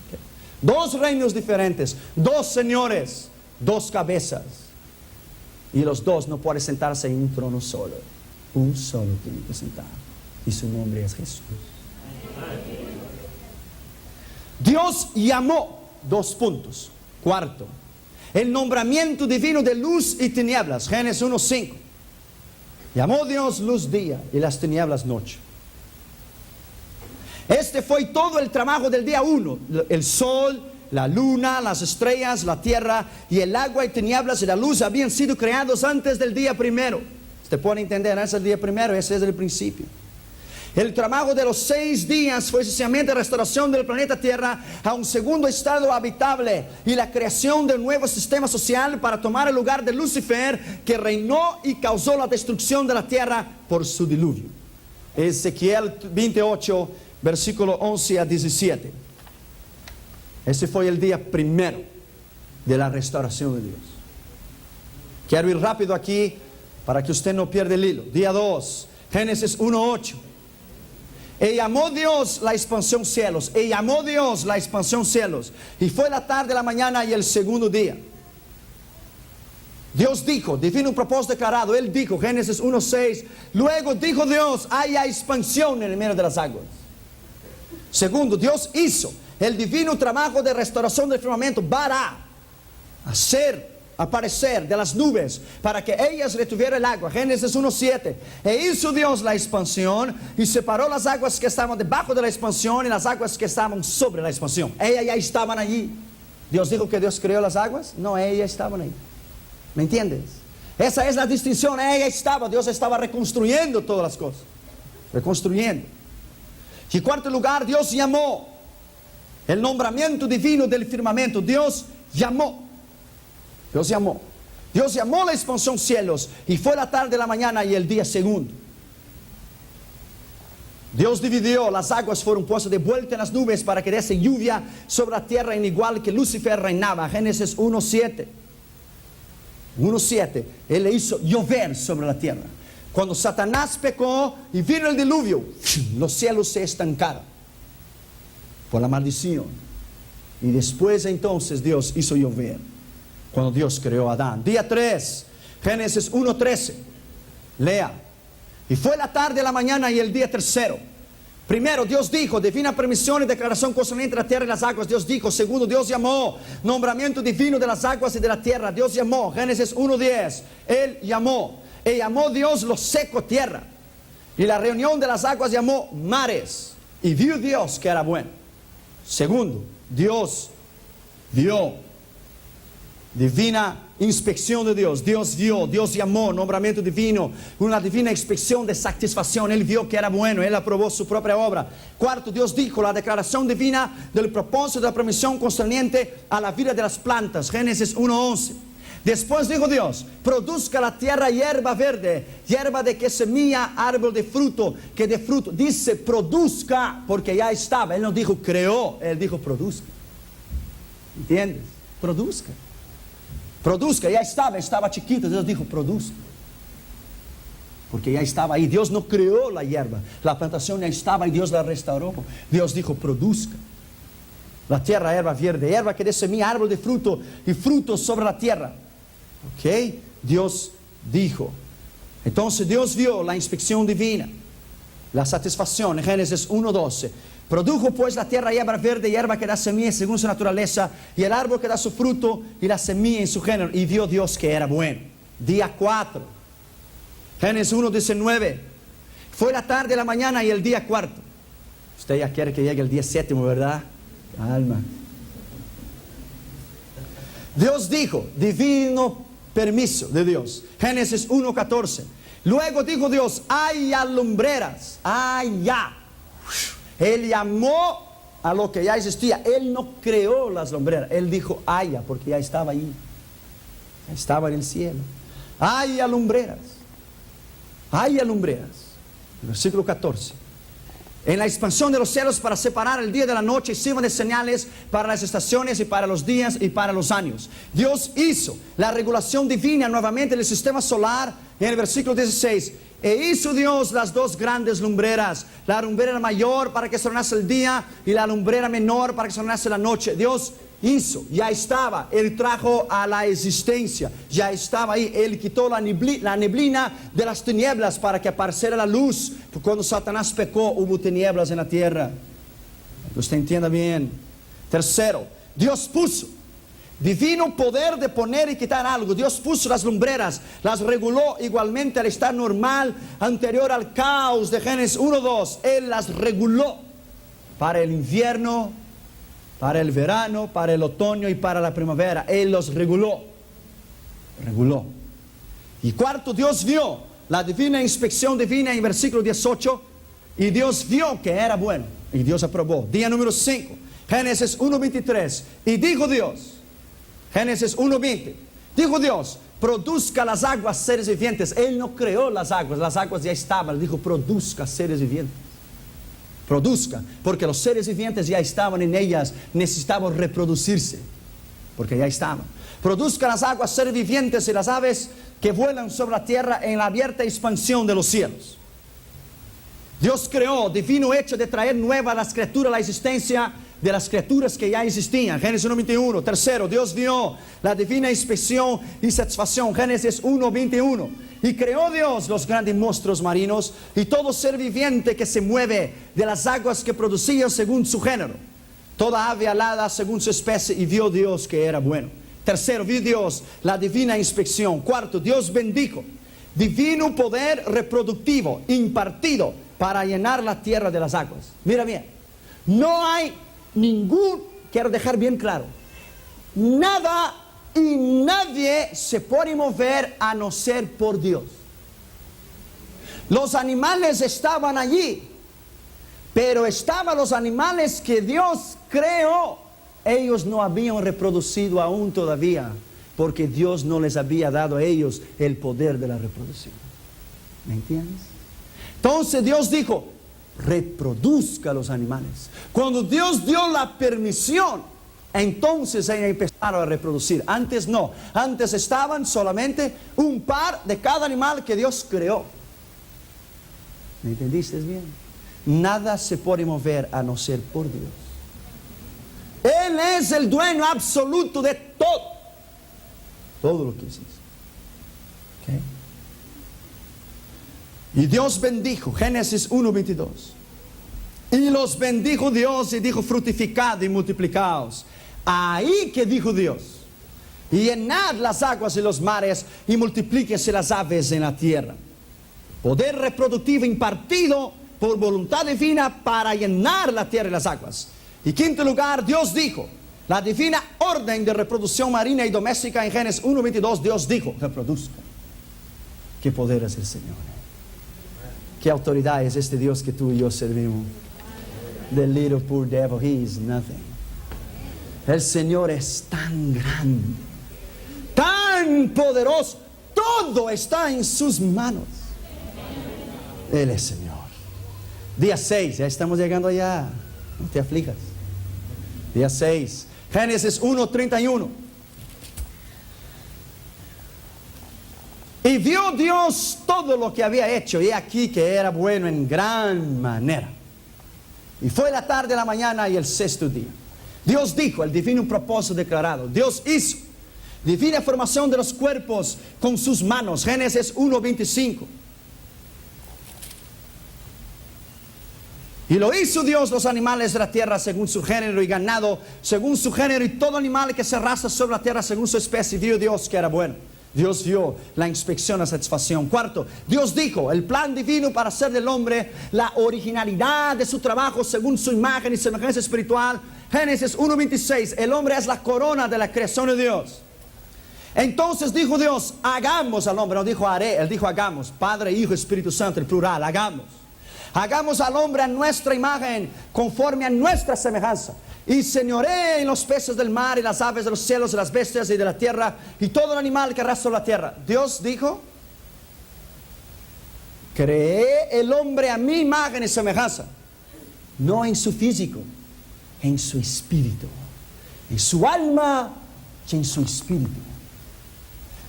¿Okay? 2 reinos diferentes, 2 señores, 2 cabezas. Y los 2 no pueden sentarse en un trono solo. Un solo tiene que sentar. Y su nombre es Jesús. Dios llamó, 2 puntos. Cuarto, el nombramiento divino de luz y tinieblas. Génesis 1:5. Llamó Dios luz día y las tinieblas noche. Este fue todo el trabajo del día 1. El sol, la luna, las estrellas, la tierra y el agua y tinieblas y la luz habían sido creados antes del día primero. Usted puede entender, ese es el día primero, ese es el principio. El trabajo de los 6 días fue sencillamente restauración del planeta Tierra a un segundo estado habitable y la creación de un nuevo sistema social para tomar el lugar de Lucifer, que reinó y causó la destrucción de la tierra por su diluvio. Ezequiel 28, versículo 11 a 17. Ese fue el día primero de la restauración de Dios. Quiero ir rápido aquí para que usted no pierda el hilo. Día 2, Génesis 1:8. Y llamó Dios la expansión cielos. Y llamó Dios la expansión cielos. Y fue la tarde, la mañana y el segundo día. Dios dijo, divino propósito declarado. Él dijo, Génesis 1:6. Luego dijo Dios, haya expansión en el medio de las aguas. Segundo, Dios hizo el divino trabajo de restauración del firmamento para hacer aparecer de las nubes para que ellas retuvieran el agua. Génesis 1:7. E hizo Dios la expansión y separó las aguas que estaban debajo de la expansión y las aguas que estaban sobre la expansión. Ellas ya estaban allí. Dios dijo que Dios creó las aguas. No, ellas estaban ahí. ¿Me entiendes? Esa es la distinción. Ella estaba, Dios estaba reconstruyendo todas las cosas. Reconstruyendo. Y en cuarto lugar, Dios llamó. El nombramiento divino del firmamento. Dios llamó. Dios llamó. Dios llamó la expansión cielos. Y fue la tarde, la mañana y el día segundo. Dios dividió, las aguas fueron puestas de vuelta en las nubes para que diese lluvia sobre la tierra, en igual que Lucifer reinaba. Génesis 1:7. 1:7. Él le hizo llover sobre la tierra. Cuando Satanás pecó y vino el diluvio, los cielos se estancaron por la maldición. Y después entonces Dios hizo llover, cuando Dios creó a Adán. Día 3, Génesis 1:13. Lea. Y fue la tarde, la mañana y el día tercero. Primero, Dios dijo, divina permisión y declaración concerniente a la tierra y las aguas. Dios dijo. Segundo, Dios llamó, nombramiento divino de las aguas y de la tierra. Dios llamó, Génesis 1:10. Él llamó. Y llamó Dios lo seco tierra. Y la reunión de las aguas llamó mares. Y vio Dios que era bueno. Segundo, Dios vio. Divina inspección de Dios. Dios vio, Dios llamó, nombramiento divino, una divina inspección de satisfacción. Él vio que era bueno, Él aprobó su propia obra. Cuarto, Dios dijo, la declaración divina del propósito de la permisión concerniente a la vida de las plantas. Génesis 1:11. Después dijo Dios, produzca la tierra hierba verde, hierba de que semilla, árbol de fruto, que de fruto. Dice produzca, porque ya estaba. Él no dijo creó, Él dijo produzca. ¿Entiendes? Produzca. Produzca, ya estaba chiquito. Dios dijo produzca, porque ya estaba ahí. Dios no creó la hierba, la plantación ya estaba y Dios la restauró. Dios dijo produzca la tierra hierba verde, hierba que dé semilla, árbol de fruto y frutos sobre la tierra. Ok, Dios dijo. Entonces Dios vio la inspección divina, la satisfacción. En Génesis 1:12. Produjo pues la tierra hierba verde, hierba que da semilla según su naturaleza, y el árbol que da su fruto, y la semilla en su género. Y vio Dios que era bueno. Día 4. Génesis 1:19. Fue la tarde, la mañana y el día cuarto. Usted ya quiere que llegue el día séptimo, ¿verdad? Calma. Dios dijo, divino permiso de Dios. Génesis 1:14. Luego dijo Dios, haya lumbreras, haya. Él llamó a lo que ya existía. Él no creó las lumbreras. Él dijo haya, porque ya estaba ahí. Ya estaba en el cielo. Haya lumbreras. Haya lumbreras. Versículo 14. En la expansión de los cielos para separar el día de la noche, y sirvan de señales para las estaciones y para los días y para los años. Dios hizo la regulación divina nuevamente del sistema solar en el versículo 16. E hizo Dios las dos grandes lumbreras, la lumbrera mayor para que sonase el día y la lumbrera menor para que sonase la noche. Dios hizo, ya estaba. Él trajo a la existencia, ya estaba ahí. Él quitó la neblina de las tinieblas para que apareciera la luz. Porque cuando Satanás pecó hubo tinieblas en la tierra. Que usted entienda bien. Tercero, Dios puso divino poder de poner y quitar algo. Dios puso las lumbreras, las reguló igualmente al estar normal anterior al caos de Génesis 1:2. Él las reguló para el invierno, para el verano, para el otoño y para la primavera. Él los reguló. Reguló. Y cuarto, Dios vio la divina inspección divina en versículo 18. Y Dios vio que era bueno. Y Dios aprobó. Día número 5. Génesis 1:23. Y dijo Dios. Génesis 1:20. Dijo Dios, produzca las aguas seres vivientes. Él no creó las aguas ya estaban. Él dijo, produzca seres vivientes. Produzca, porque los seres vivientes ya estaban en ellas, necesitaban reproducirse, porque ya estaban. Produzca las aguas seres vivientes y las aves que vuelan sobre la tierra en la abierta expansión de los cielos. Dios creó, divino hecho de traer nueva a las criaturas la existencia de las criaturas que ya existían. Génesis 1:21. Tercero, Dios vio la divina inspección y satisfacción. Génesis 1:21. Y creó Dios los grandes monstruos marinos y todo ser viviente que se mueve de las aguas que producía según su género. Toda ave alada según su especie, y vio Dios que era bueno. Tercero, vio Dios la divina inspección. Cuarto, Dios bendijo divino poder reproductivo impartido para llenar la tierra de las aguas. Mira bien, no hay quiero dejar bien claro, nada y nadie se puede mover a no ser por Dios. Los animales estaban allí, pero estaban los animales que Dios creó. Ellos no habían reproducido aún todavía, porque Dios no les había dado a ellos el poder de la reproducción. ¿Me entiendes? Entonces Dios dijo, reproduzca los animales. Cuando Dios dio la permisión, entonces ellos empezaron a reproducir. Antes no, antes estaban solamente un par de cada animal que Dios creó. ¿Me entendiste bien? Nada se puede mover a no ser por Dios. Él es el dueño absoluto de todo. Todo lo que existe. ¿Okay? Y Dios bendijo, Génesis 1:22. Y los bendijo Dios y dijo: fructificad y multiplicaos. Ahí que dijo Dios: y llenad las aguas y los mares y multiplíquese las aves en la tierra. Poder reproductivo impartido por voluntad divina para llenar la tierra y las aguas. Y quinto lugar, Dios dijo, la divina orden de reproducción marina y doméstica en Génesis 1:22, Dios dijo: reproduzca. ¿Qué poder es el Señor? ¿Qué autoridad es este Dios que tú y yo servimos? The little poor devil, he is nothing. El Señor es tan grande, tan poderoso, todo está en sus manos. Él es Señor. Día 6, ya estamos llegando allá, no te aflijas. Día 6, Génesis 1:31. Y vio Dios todo lo que había hecho, y aquí que era bueno en gran manera. Y fue la tarde, la mañana y el sexto día. Dios dijo, el divino propósito declarado. Dios hizo divina formación de los cuerpos con sus manos. Génesis 1:25. Y lo hizo Dios los animales de la tierra según su género, y ganado según su género, y todo animal que se arrastra sobre la tierra según su especie. Vio Dios que era bueno. Dios vio la inspección, la satisfacción. Cuarto, Dios dijo, el plan divino para hacer del hombre la originalidad de su trabajo según su imagen y semejanza espiritual. Génesis 1:26, el hombre es la corona de la creación de Dios. Entonces dijo Dios, hagamos al hombre, no dijo haré, él dijo hagamos. Padre, Hijo, Espíritu Santo, el plural, hagamos. Hagamos al hombre a nuestra imagen, conforme a nuestra semejanza. Y señoree en los peces del mar, y las aves de los cielos, y las bestias y de la tierra, y todo el animal que arrastra la tierra. Dios dijo, creé el hombre a mi imagen y semejanza. No en su físico, en su espíritu. En su alma y en su espíritu.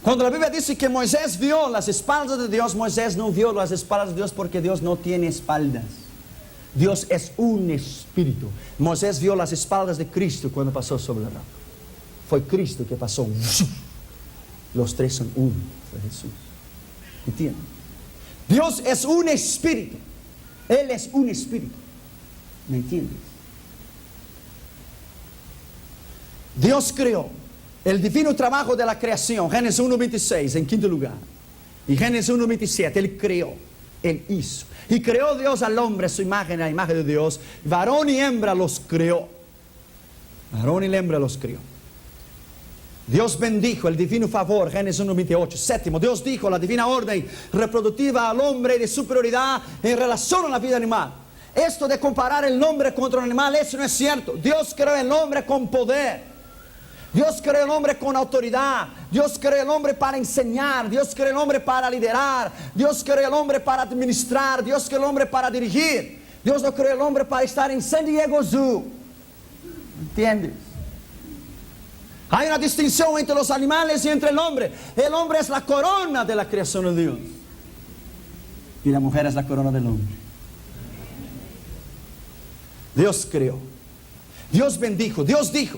Cuando la Biblia dice que Moisés vio las espaldas de Dios, Moisés no vio las espaldas de Dios porque Dios no tiene espaldas. Dios es un espíritu. Moisés vio las espaldas de Cristo cuando pasó sobre la roca. Fue Cristo que pasó. Los tres son uno. Fue Jesús. ¿Entienden? Dios es un espíritu. Él es un espíritu. ¿Me entiendes? Dios creó el divino trabajo de la creación. Génesis 1:26 en quinto lugar. Y Génesis 1:27, Él creó. Él hizo. Y creó Dios al hombre a su imagen, a la imagen de Dios. Varón y hembra los creó. Varón y hembra los creó. Dios bendijo el divino favor. Génesis 1:28. Séptimo, Dios dijo la divina orden reproductiva al hombre de superioridad en relación a la vida animal. Esto de comparar el hombre contra un animal, eso no es cierto. Dios creó el hombre con poder. Dios creó el hombre con autoridad. Dios creó el hombre para enseñar. Dios creó el hombre para liderar. Dios creó el hombre para administrar. Dios creó el hombre para dirigir. Dios no creó el hombre para estar en San Diego Zoo. ¿Entiendes? Hay una distinción entre los animales y entre el hombre. El hombre es la corona de la creación de Dios. Y la mujer es la corona del hombre. Dios creó. Dios bendijo. Dios dijo.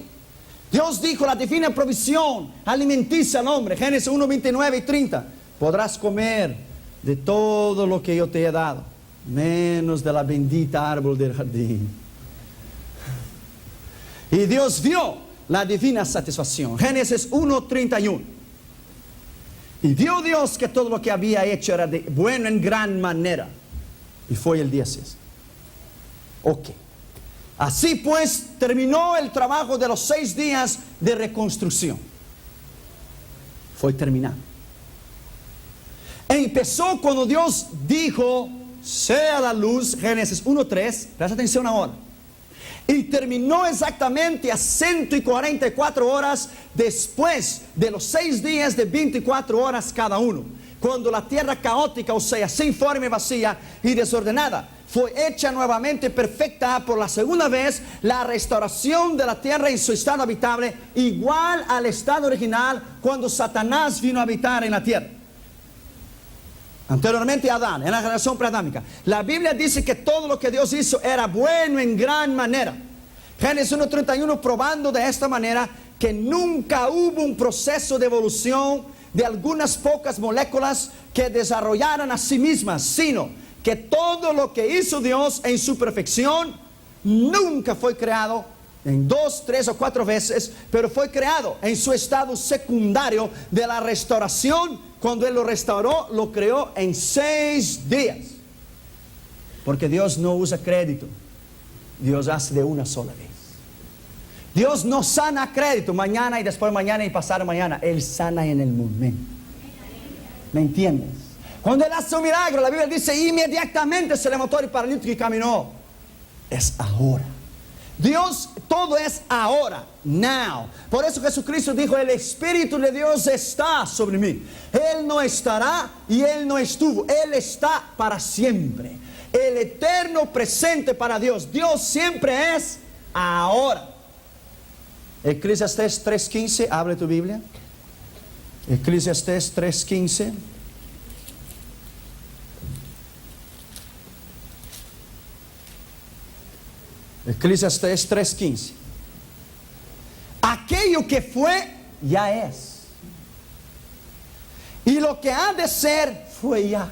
Dios dijo la divina provisión alimenticia al hombre. Génesis 1:29 y 30. Podrás comer de todo lo que yo te he dado, menos de la bendita árbol del jardín. Y Dios vio la divina satisfacción. Génesis 1:31. Y vio Dios que todo lo que había hecho era de bueno en gran manera. Y fue el día 6. Ok. Así pues terminó el trabajo de los 6 días de reconstrucción. Fue terminado. Empezó cuando Dios dijo, sea la luz, Génesis 1:3, presta atención ahora. Y terminó exactamente a 144 horas después de los 6 días de 24 horas cada uno. Cuando la tierra caótica, o sea, sin forma y vacía y desordenada, fue hecha nuevamente perfecta por la segunda vez, la restauración de la tierra en su estado habitable, igual al estado original cuando Satanás vino a habitar en la tierra. Anteriormente a Adán, en la generación preadámica. La Biblia dice que todo lo que Dios hizo era bueno en gran manera. Génesis 1:31 probando de esta manera que nunca hubo un proceso de evolución de algunas pocas moléculas que desarrollaran a sí mismas, sino que todo lo que hizo Dios en su perfección nunca fue creado en 2, 3 o 4 veces, pero fue creado en su estado secundario de la restauración. Cuando Él lo restauró, lo creó en 6 días. Porque Dios no usa crédito, Dios hace de una sola vez. Dios no sana a crédito, mañana y después mañana y pasado mañana. Él sana en el momento. ¿Me entiendes? Cuando Él hace un milagro, la Biblia dice, inmediatamente se levantó el paralítico y caminó. Es ahora. Dios, todo es ahora, now. Por eso Jesucristo dijo, el Espíritu de Dios está sobre mí. Él no estará y Él no estuvo. Él está para siempre. El eterno presente para Dios. Dios siempre es ahora. Eclesiastés 3:15, abre tu Biblia. Eclesiastés 3:15. Eclesiastés 3:15. Aquello que fue, ya es. Y lo que ha de ser, fue ya.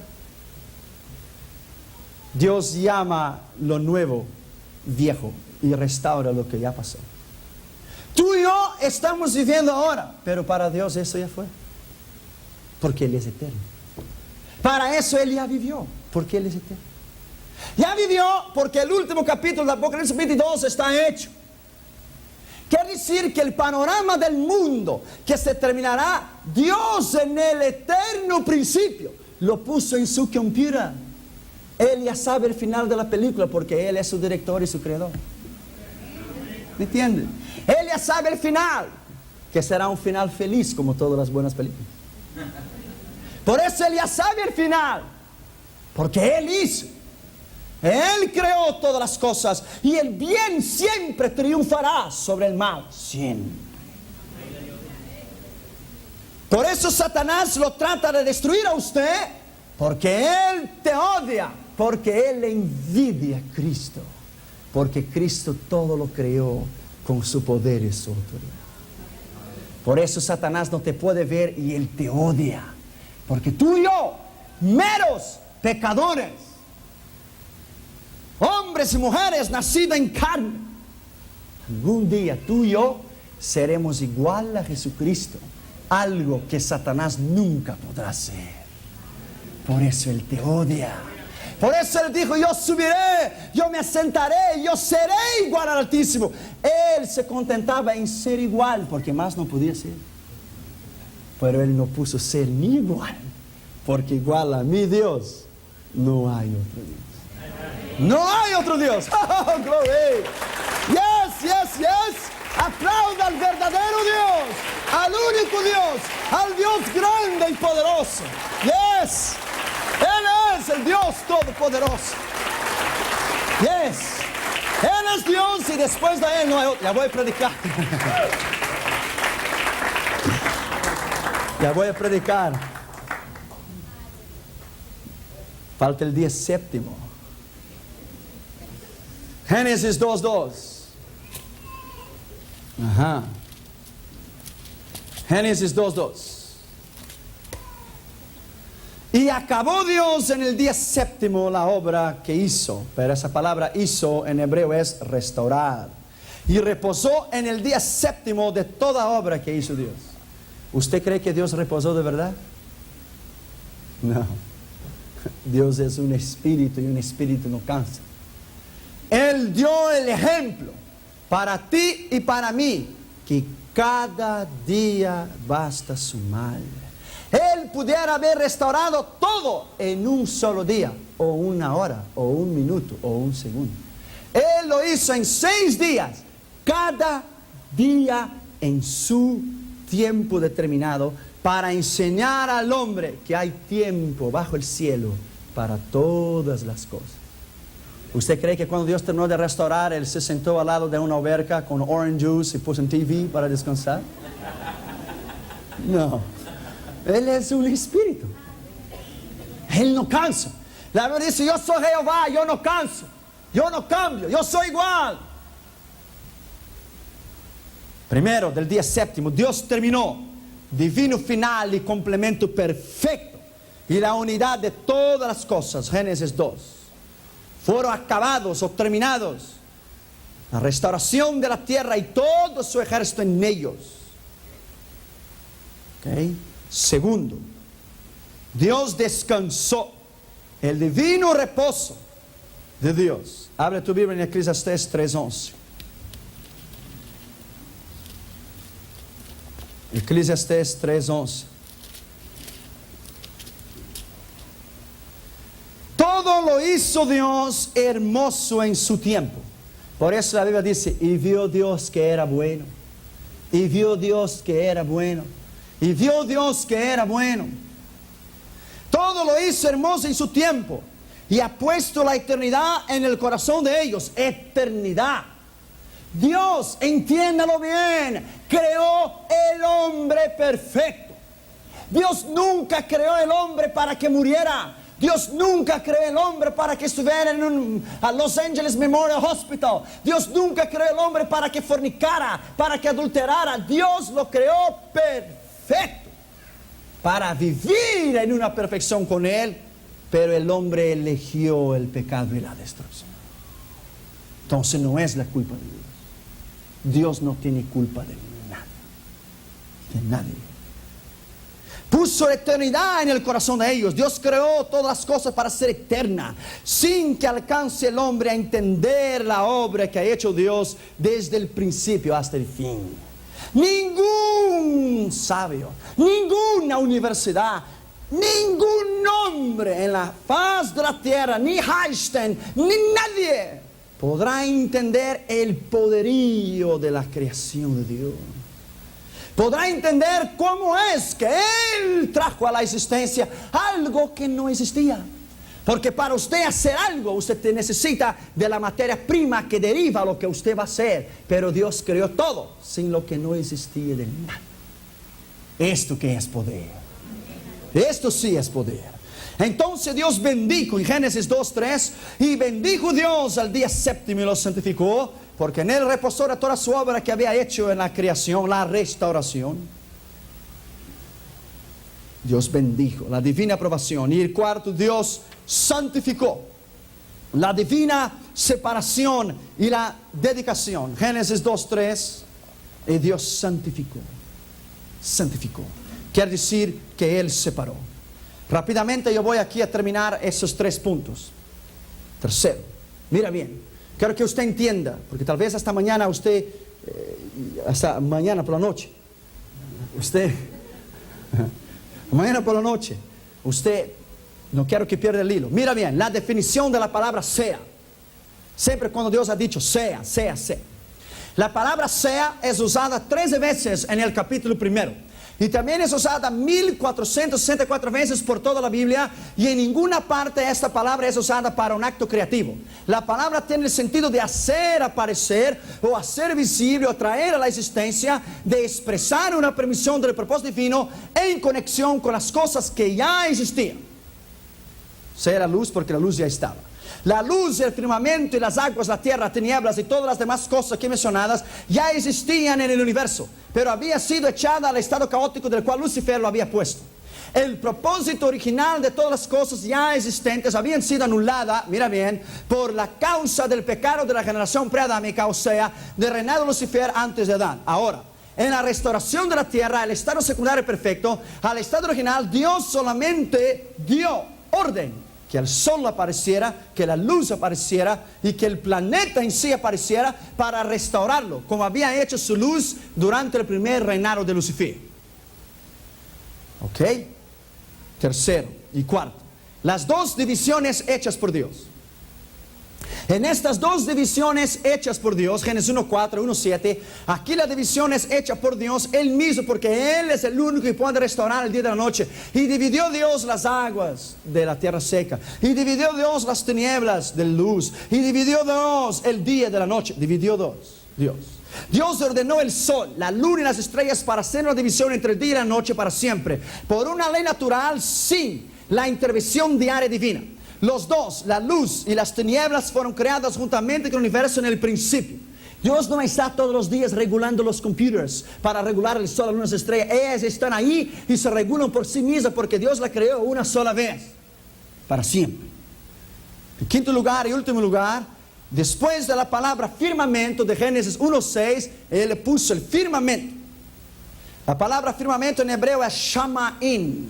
Dios llama lo nuevo, viejo, y restaura lo que ya pasó. Tú y yo estamos viviendo ahora, pero para Dios eso ya fue. Porque Él es eterno. Para eso Él ya vivió, porque Él es eterno. Ya vivió porque el último capítulo de Apocalipsis 22 está hecho. Quiere decir que el panorama del mundo que se terminará, Dios en el eterno principio lo puso en su computadora. Él ya sabe el final de la película porque Él es su director y su creador. ¿Me entiendes? Él ya sabe el final, que será un final feliz como todas las buenas películas. Por eso Él ya sabe el final, porque Él hizo. Él creó todas las cosas y el bien siempre triunfará sobre el mal. Siempre. Por eso Satanás lo trata de destruir a usted, porque Él te odia, porque Él le envidia a Cristo, porque Cristo todo lo creó con su poder y su autoridad. Por eso Satanás no te puede ver y Él te odia, porque tú y yo, meros pecadores, hombres y mujeres nacidos en carne, algún día tú y yo seremos igual a Jesucristo, algo que Satanás nunca podrá hacer. Por eso Él te odia. Por eso Él dijo, yo subiré, yo me asentaré, yo seré igual al Altísimo. Él se contentaba en ser igual, porque más no podía ser. Pero Él no puso ser ni igual, porque igual a mi Dios no hay otro Dios. No hay otro Dios. Oh, glory. Yes, yes, yes. Aplauda al verdadero Dios, al único Dios, al Dios grande y poderoso. Yes. Él es el Dios todopoderoso. Yes. Él es Dios y después de Él no hay otro. Ya voy a predicar. Ya voy a predicar. Falta el día séptimo. Génesis 2:2. Ajá. Génesis 2:2. Y acabó Dios en el día séptimo la obra que hizo. Pero esa palabra hizo en hebreo es restaurar. Y reposó en el día séptimo de toda obra que hizo Dios. ¿Usted cree que Dios reposó de verdad? No. Dios es un espíritu y un espíritu no cansa. Él dio el ejemplo para ti y para mí, que cada día basta su mal. Él pudiera haber restaurado todo en un solo día, o una hora, o un minuto, o un segundo. Él lo hizo en 6 días, cada día en su tiempo determinado, para enseñar al hombre que hay tiempo bajo el cielo para todas las cosas. ¿Usted cree que cuando Dios terminó de restaurar, Él se sentó al lado de una alberca con orange juice y puso en TV para descansar? No. Él es un espíritu. Él no cansa. La Biblia dice, yo soy Jehová, yo no canso, yo no cambio, yo soy igual. Primero, del día séptimo, Dios terminó, divino final y complemento perfecto, y la unidad de todas las cosas, Génesis 2, fueron acabados o terminados. La restauración de la tierra y todo su ejército en ellos. ¿Okay? Segundo, Dios descansó. El divino reposo de Dios. Abre tu Biblia en Eclesiastés 3:11. Eclesiastés 3:11. Todo lo hizo Dios hermoso en su tiempo. Por eso la Biblia dice, y vio Dios que era bueno. Y vio Dios que era bueno. Y vio Dios que era bueno. Todo lo hizo hermoso en su tiempo. Y ha puesto la eternidad en el corazón de ellos. Eternidad. Dios, entiéndalo bien, creó el hombre perfecto. Dios nunca creó el hombre para que muriera. Dios nunca creó el hombre para que estuviera en un Los Angeles Memorial Hospital. Dios nunca creó el hombre para que fornicara, para que adulterara. Dios lo creó perfecto, para vivir en una perfección con Él. Pero el hombre eligió el pecado y la destrucción. Entonces no es la culpa de Dios. Dios no tiene culpa de nada, de nadie. Puso la eternidad en el corazón de ellos. Dios creó todas las cosas para ser eterna, sin que alcance el hombre a entender la obra que ha hecho Dios desde el principio hasta el fin. Ningún sabio, ninguna universidad, ningún hombre en la faz de la tierra, ni Einstein, ni nadie podrá entender el poderío de la creación de Dios. Podrá entender cómo es que Él trajo a la existencia algo que no existía. Porque para usted hacer algo, usted necesita de la materia prima que deriva lo que usted va a hacer. Pero Dios creó todo sin lo que no existía de nada. Esto que es poder. Esto sí es poder. Entonces Dios bendijo en Génesis 2:3, y bendijo Dios al día séptimo y lo santificó, porque en él reposó de toda su obra que había hecho en la creación, la restauración. Dios bendijo, la divina aprobación. Y el cuarto, Dios santificó, la divina separación y la dedicación. Génesis 2:3, y Dios santificó. Santificó. Quiere decir que Él separó. Rápidamente yo voy aquí a terminar esos 3 puntos. Tercero, mira bien, quiero que usted entienda, porque tal vez hasta mañana usted, hasta mañana por la noche, mañana por la noche, usted, no quiero que pierda el hilo. Mira bien, la definición de la palabra sea. Siempre cuando Dios ha dicho sea, sea, sea. La palabra sea es usada 13 veces en el capítulo 1. Y también es usada 1464 veces por toda la Biblia, y en ninguna parte esta palabra es usada para un acto creativo. La palabra tiene el sentido de hacer aparecer o hacer visible o traer a la existencia, de expresar una permisión del propósito divino en conexión con las cosas que ya existían. Sea la luz, porque la luz ya estaba. La luz, el firmamento y las aguas, la tierra, tinieblas y todas las demás cosas aquí mencionadas ya existían en el universo, pero había sido echada al estado caótico del cual Lucifer lo había puesto. El propósito original de todas las cosas ya existentes habían sido anuladas, mira bien, por la causa del pecado de la generación preadámica, o sea, del reinado de Lucifer antes de Adán. Ahora, en la restauración de la tierra, el estado secundario perfecto, al estado original, Dios solamente dio orden que el sol apareciera, que la luz apareciera y que el planeta en sí apareciera para restaurarlo, como había hecho su luz durante el primer reinado de Lucifer. ¿Ok? Tercero y cuarto, las 2 divisiones hechas por Dios. En estas 2 divisiones hechas por Dios, Génesis 1:4, 1:7, aquí la división es hecha por Dios Él mismo, porque Él es el único que puede restaurar el día de la noche. Y dividió Dios las aguas de la tierra seca, y dividió Dios las tinieblas de luz, y dividió Dios el día de la noche. Dividió Dios. Dios ordenó el sol, la luna y las estrellas para hacer una división entre el día y la noche para siempre, por una ley natural, sin la intervención diaria divina. Los dos, la luz y las tinieblas, fueron creadas juntamente con el universo en el principio. Dios no está todos los días regulando los computers para regular el sol, las lunas, estrellas. Ellas están ahí y se regulan por sí mismas porque Dios la creó una sola vez, para siempre. En quinto lugar y último lugar, después de la palabra firmamento de Génesis 1:6, Él le puso el firmamento. La palabra firmamento en hebreo es Shamaim.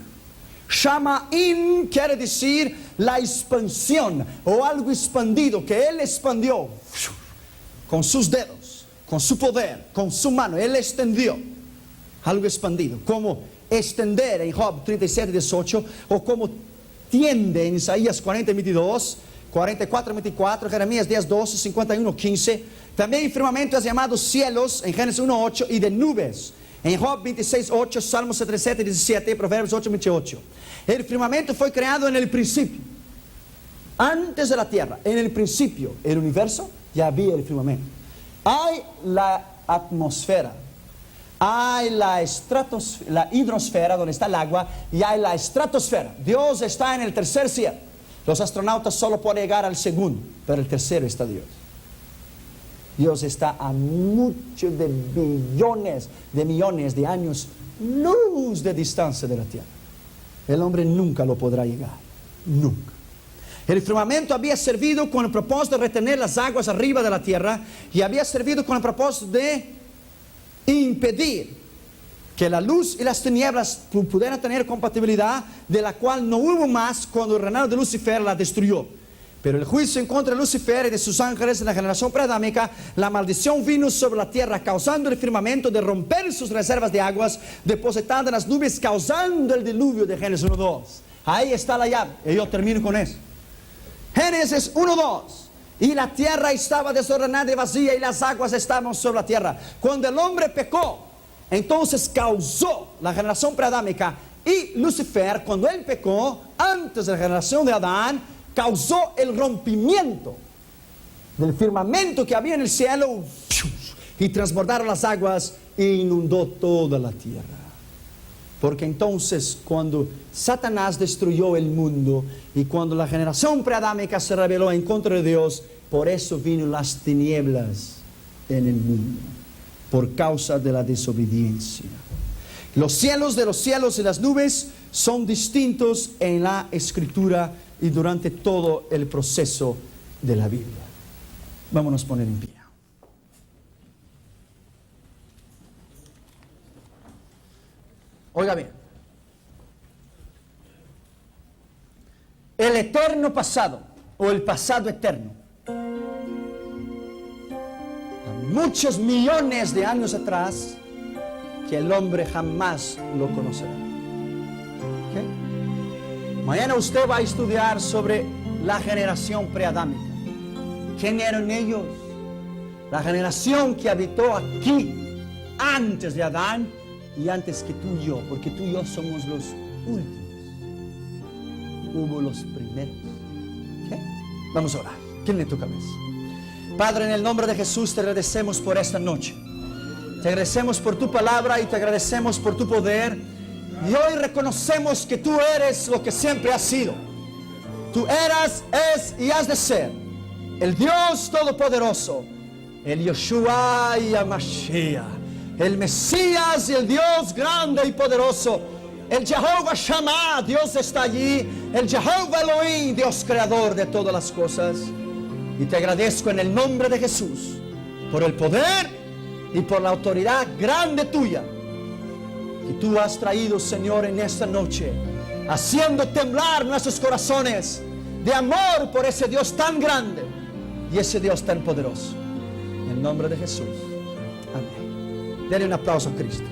Shamaim quiere decir la expansión o algo expandido, que Él expandió con sus dedos, con su poder, con su mano. Él extendió algo expandido, como extender en Job 37:18, o como tiende en Isaías 40:22, 44:24, Jeremías 10:12, 51:15. También el firmamento es llamado cielos en Génesis 1:8 y de nubes en Job 26:8, Salmos 77:17, Proverbios 8:28. El firmamento fue creado en el principio, antes de la tierra. En el principio, el universo, ya había el firmamento. Hay la atmósfera, hay la hidrosfera donde está el agua, y hay la estratosfera. Dios está en el tercer cielo. Los astronautas solo pueden llegar al segundo, pero el tercero está Dios. Dios está a muchos de billones de millones de años luz de distancia de la tierra. El hombre nunca lo podrá llegar, nunca. El firmamento había servido con el propósito de retener las aguas arriba de la tierra, y había servido con el propósito de impedir que la luz y las tinieblas pudieran tener compatibilidad, de la cual no hubo más cuando el reinado de Lucifer la destruyó. Pero el juicio en contra de Lucifer y de sus ángeles en la generación preadámica, la maldición vino sobre la tierra, causando el firmamento de romper sus reservas de aguas depositadas en las nubes, causando el diluvio de Génesis 1:2. Ahí está la llave, y yo termino con eso. Génesis 1:2. Y la tierra estaba desordenada y vacía, y las aguas estaban sobre la tierra. Cuando el hombre pecó, entonces causó la generación preadámica. Y Lucifer, cuando él pecó, antes de la generación de Adán, causó el rompimiento del firmamento que había en el cielo, y transbordaron las aguas e inundó toda la tierra. Porque entonces, cuando Satanás destruyó el mundo y cuando la generación preadámica se rebeló en contra de Dios, por eso vino las tinieblas en el mundo, por causa de la desobediencia. Los cielos de los cielos y las nubes son distintos en la Escritura y durante todo el proceso de la Biblia. Vámonos a poner en pie. Oiga bien, el eterno pasado o el pasado eterno, a muchos millones de años atrás, que el hombre jamás lo conocerá. ¿Okay? Mañana usted va a estudiar sobre la generación preadámica. ¿Quién eran ellos? La generación que habitó aquí antes de Adán y antes que tú y yo, porque tú y yo somos los últimos. Hubo los primeros. ¿Okay? Vamos a orar. ¿Quién le toca cabeza? Padre, en el nombre de Jesús te agradecemos por esta noche. Te agradecemos por tu palabra y te agradecemos por tu poder. Y hoy reconocemos que tú eres lo que siempre has sido. Tú eras, es y has de ser el Dios Todopoderoso, el Yeshua y Mashiach, el Mesías y el Dios grande y poderoso, el Jehová Shammah, Dios está allí, el Jehová Elohim, Dios creador de todas las cosas. Y te agradezco en el nombre de Jesús por el poder y por la autoridad grande tuya que tú has traído, Señor, en esta noche, haciendo temblar nuestros corazones de amor por ese Dios tan grande y ese Dios tan poderoso. En el nombre de Jesús. Amén. Denle un aplauso a Cristo.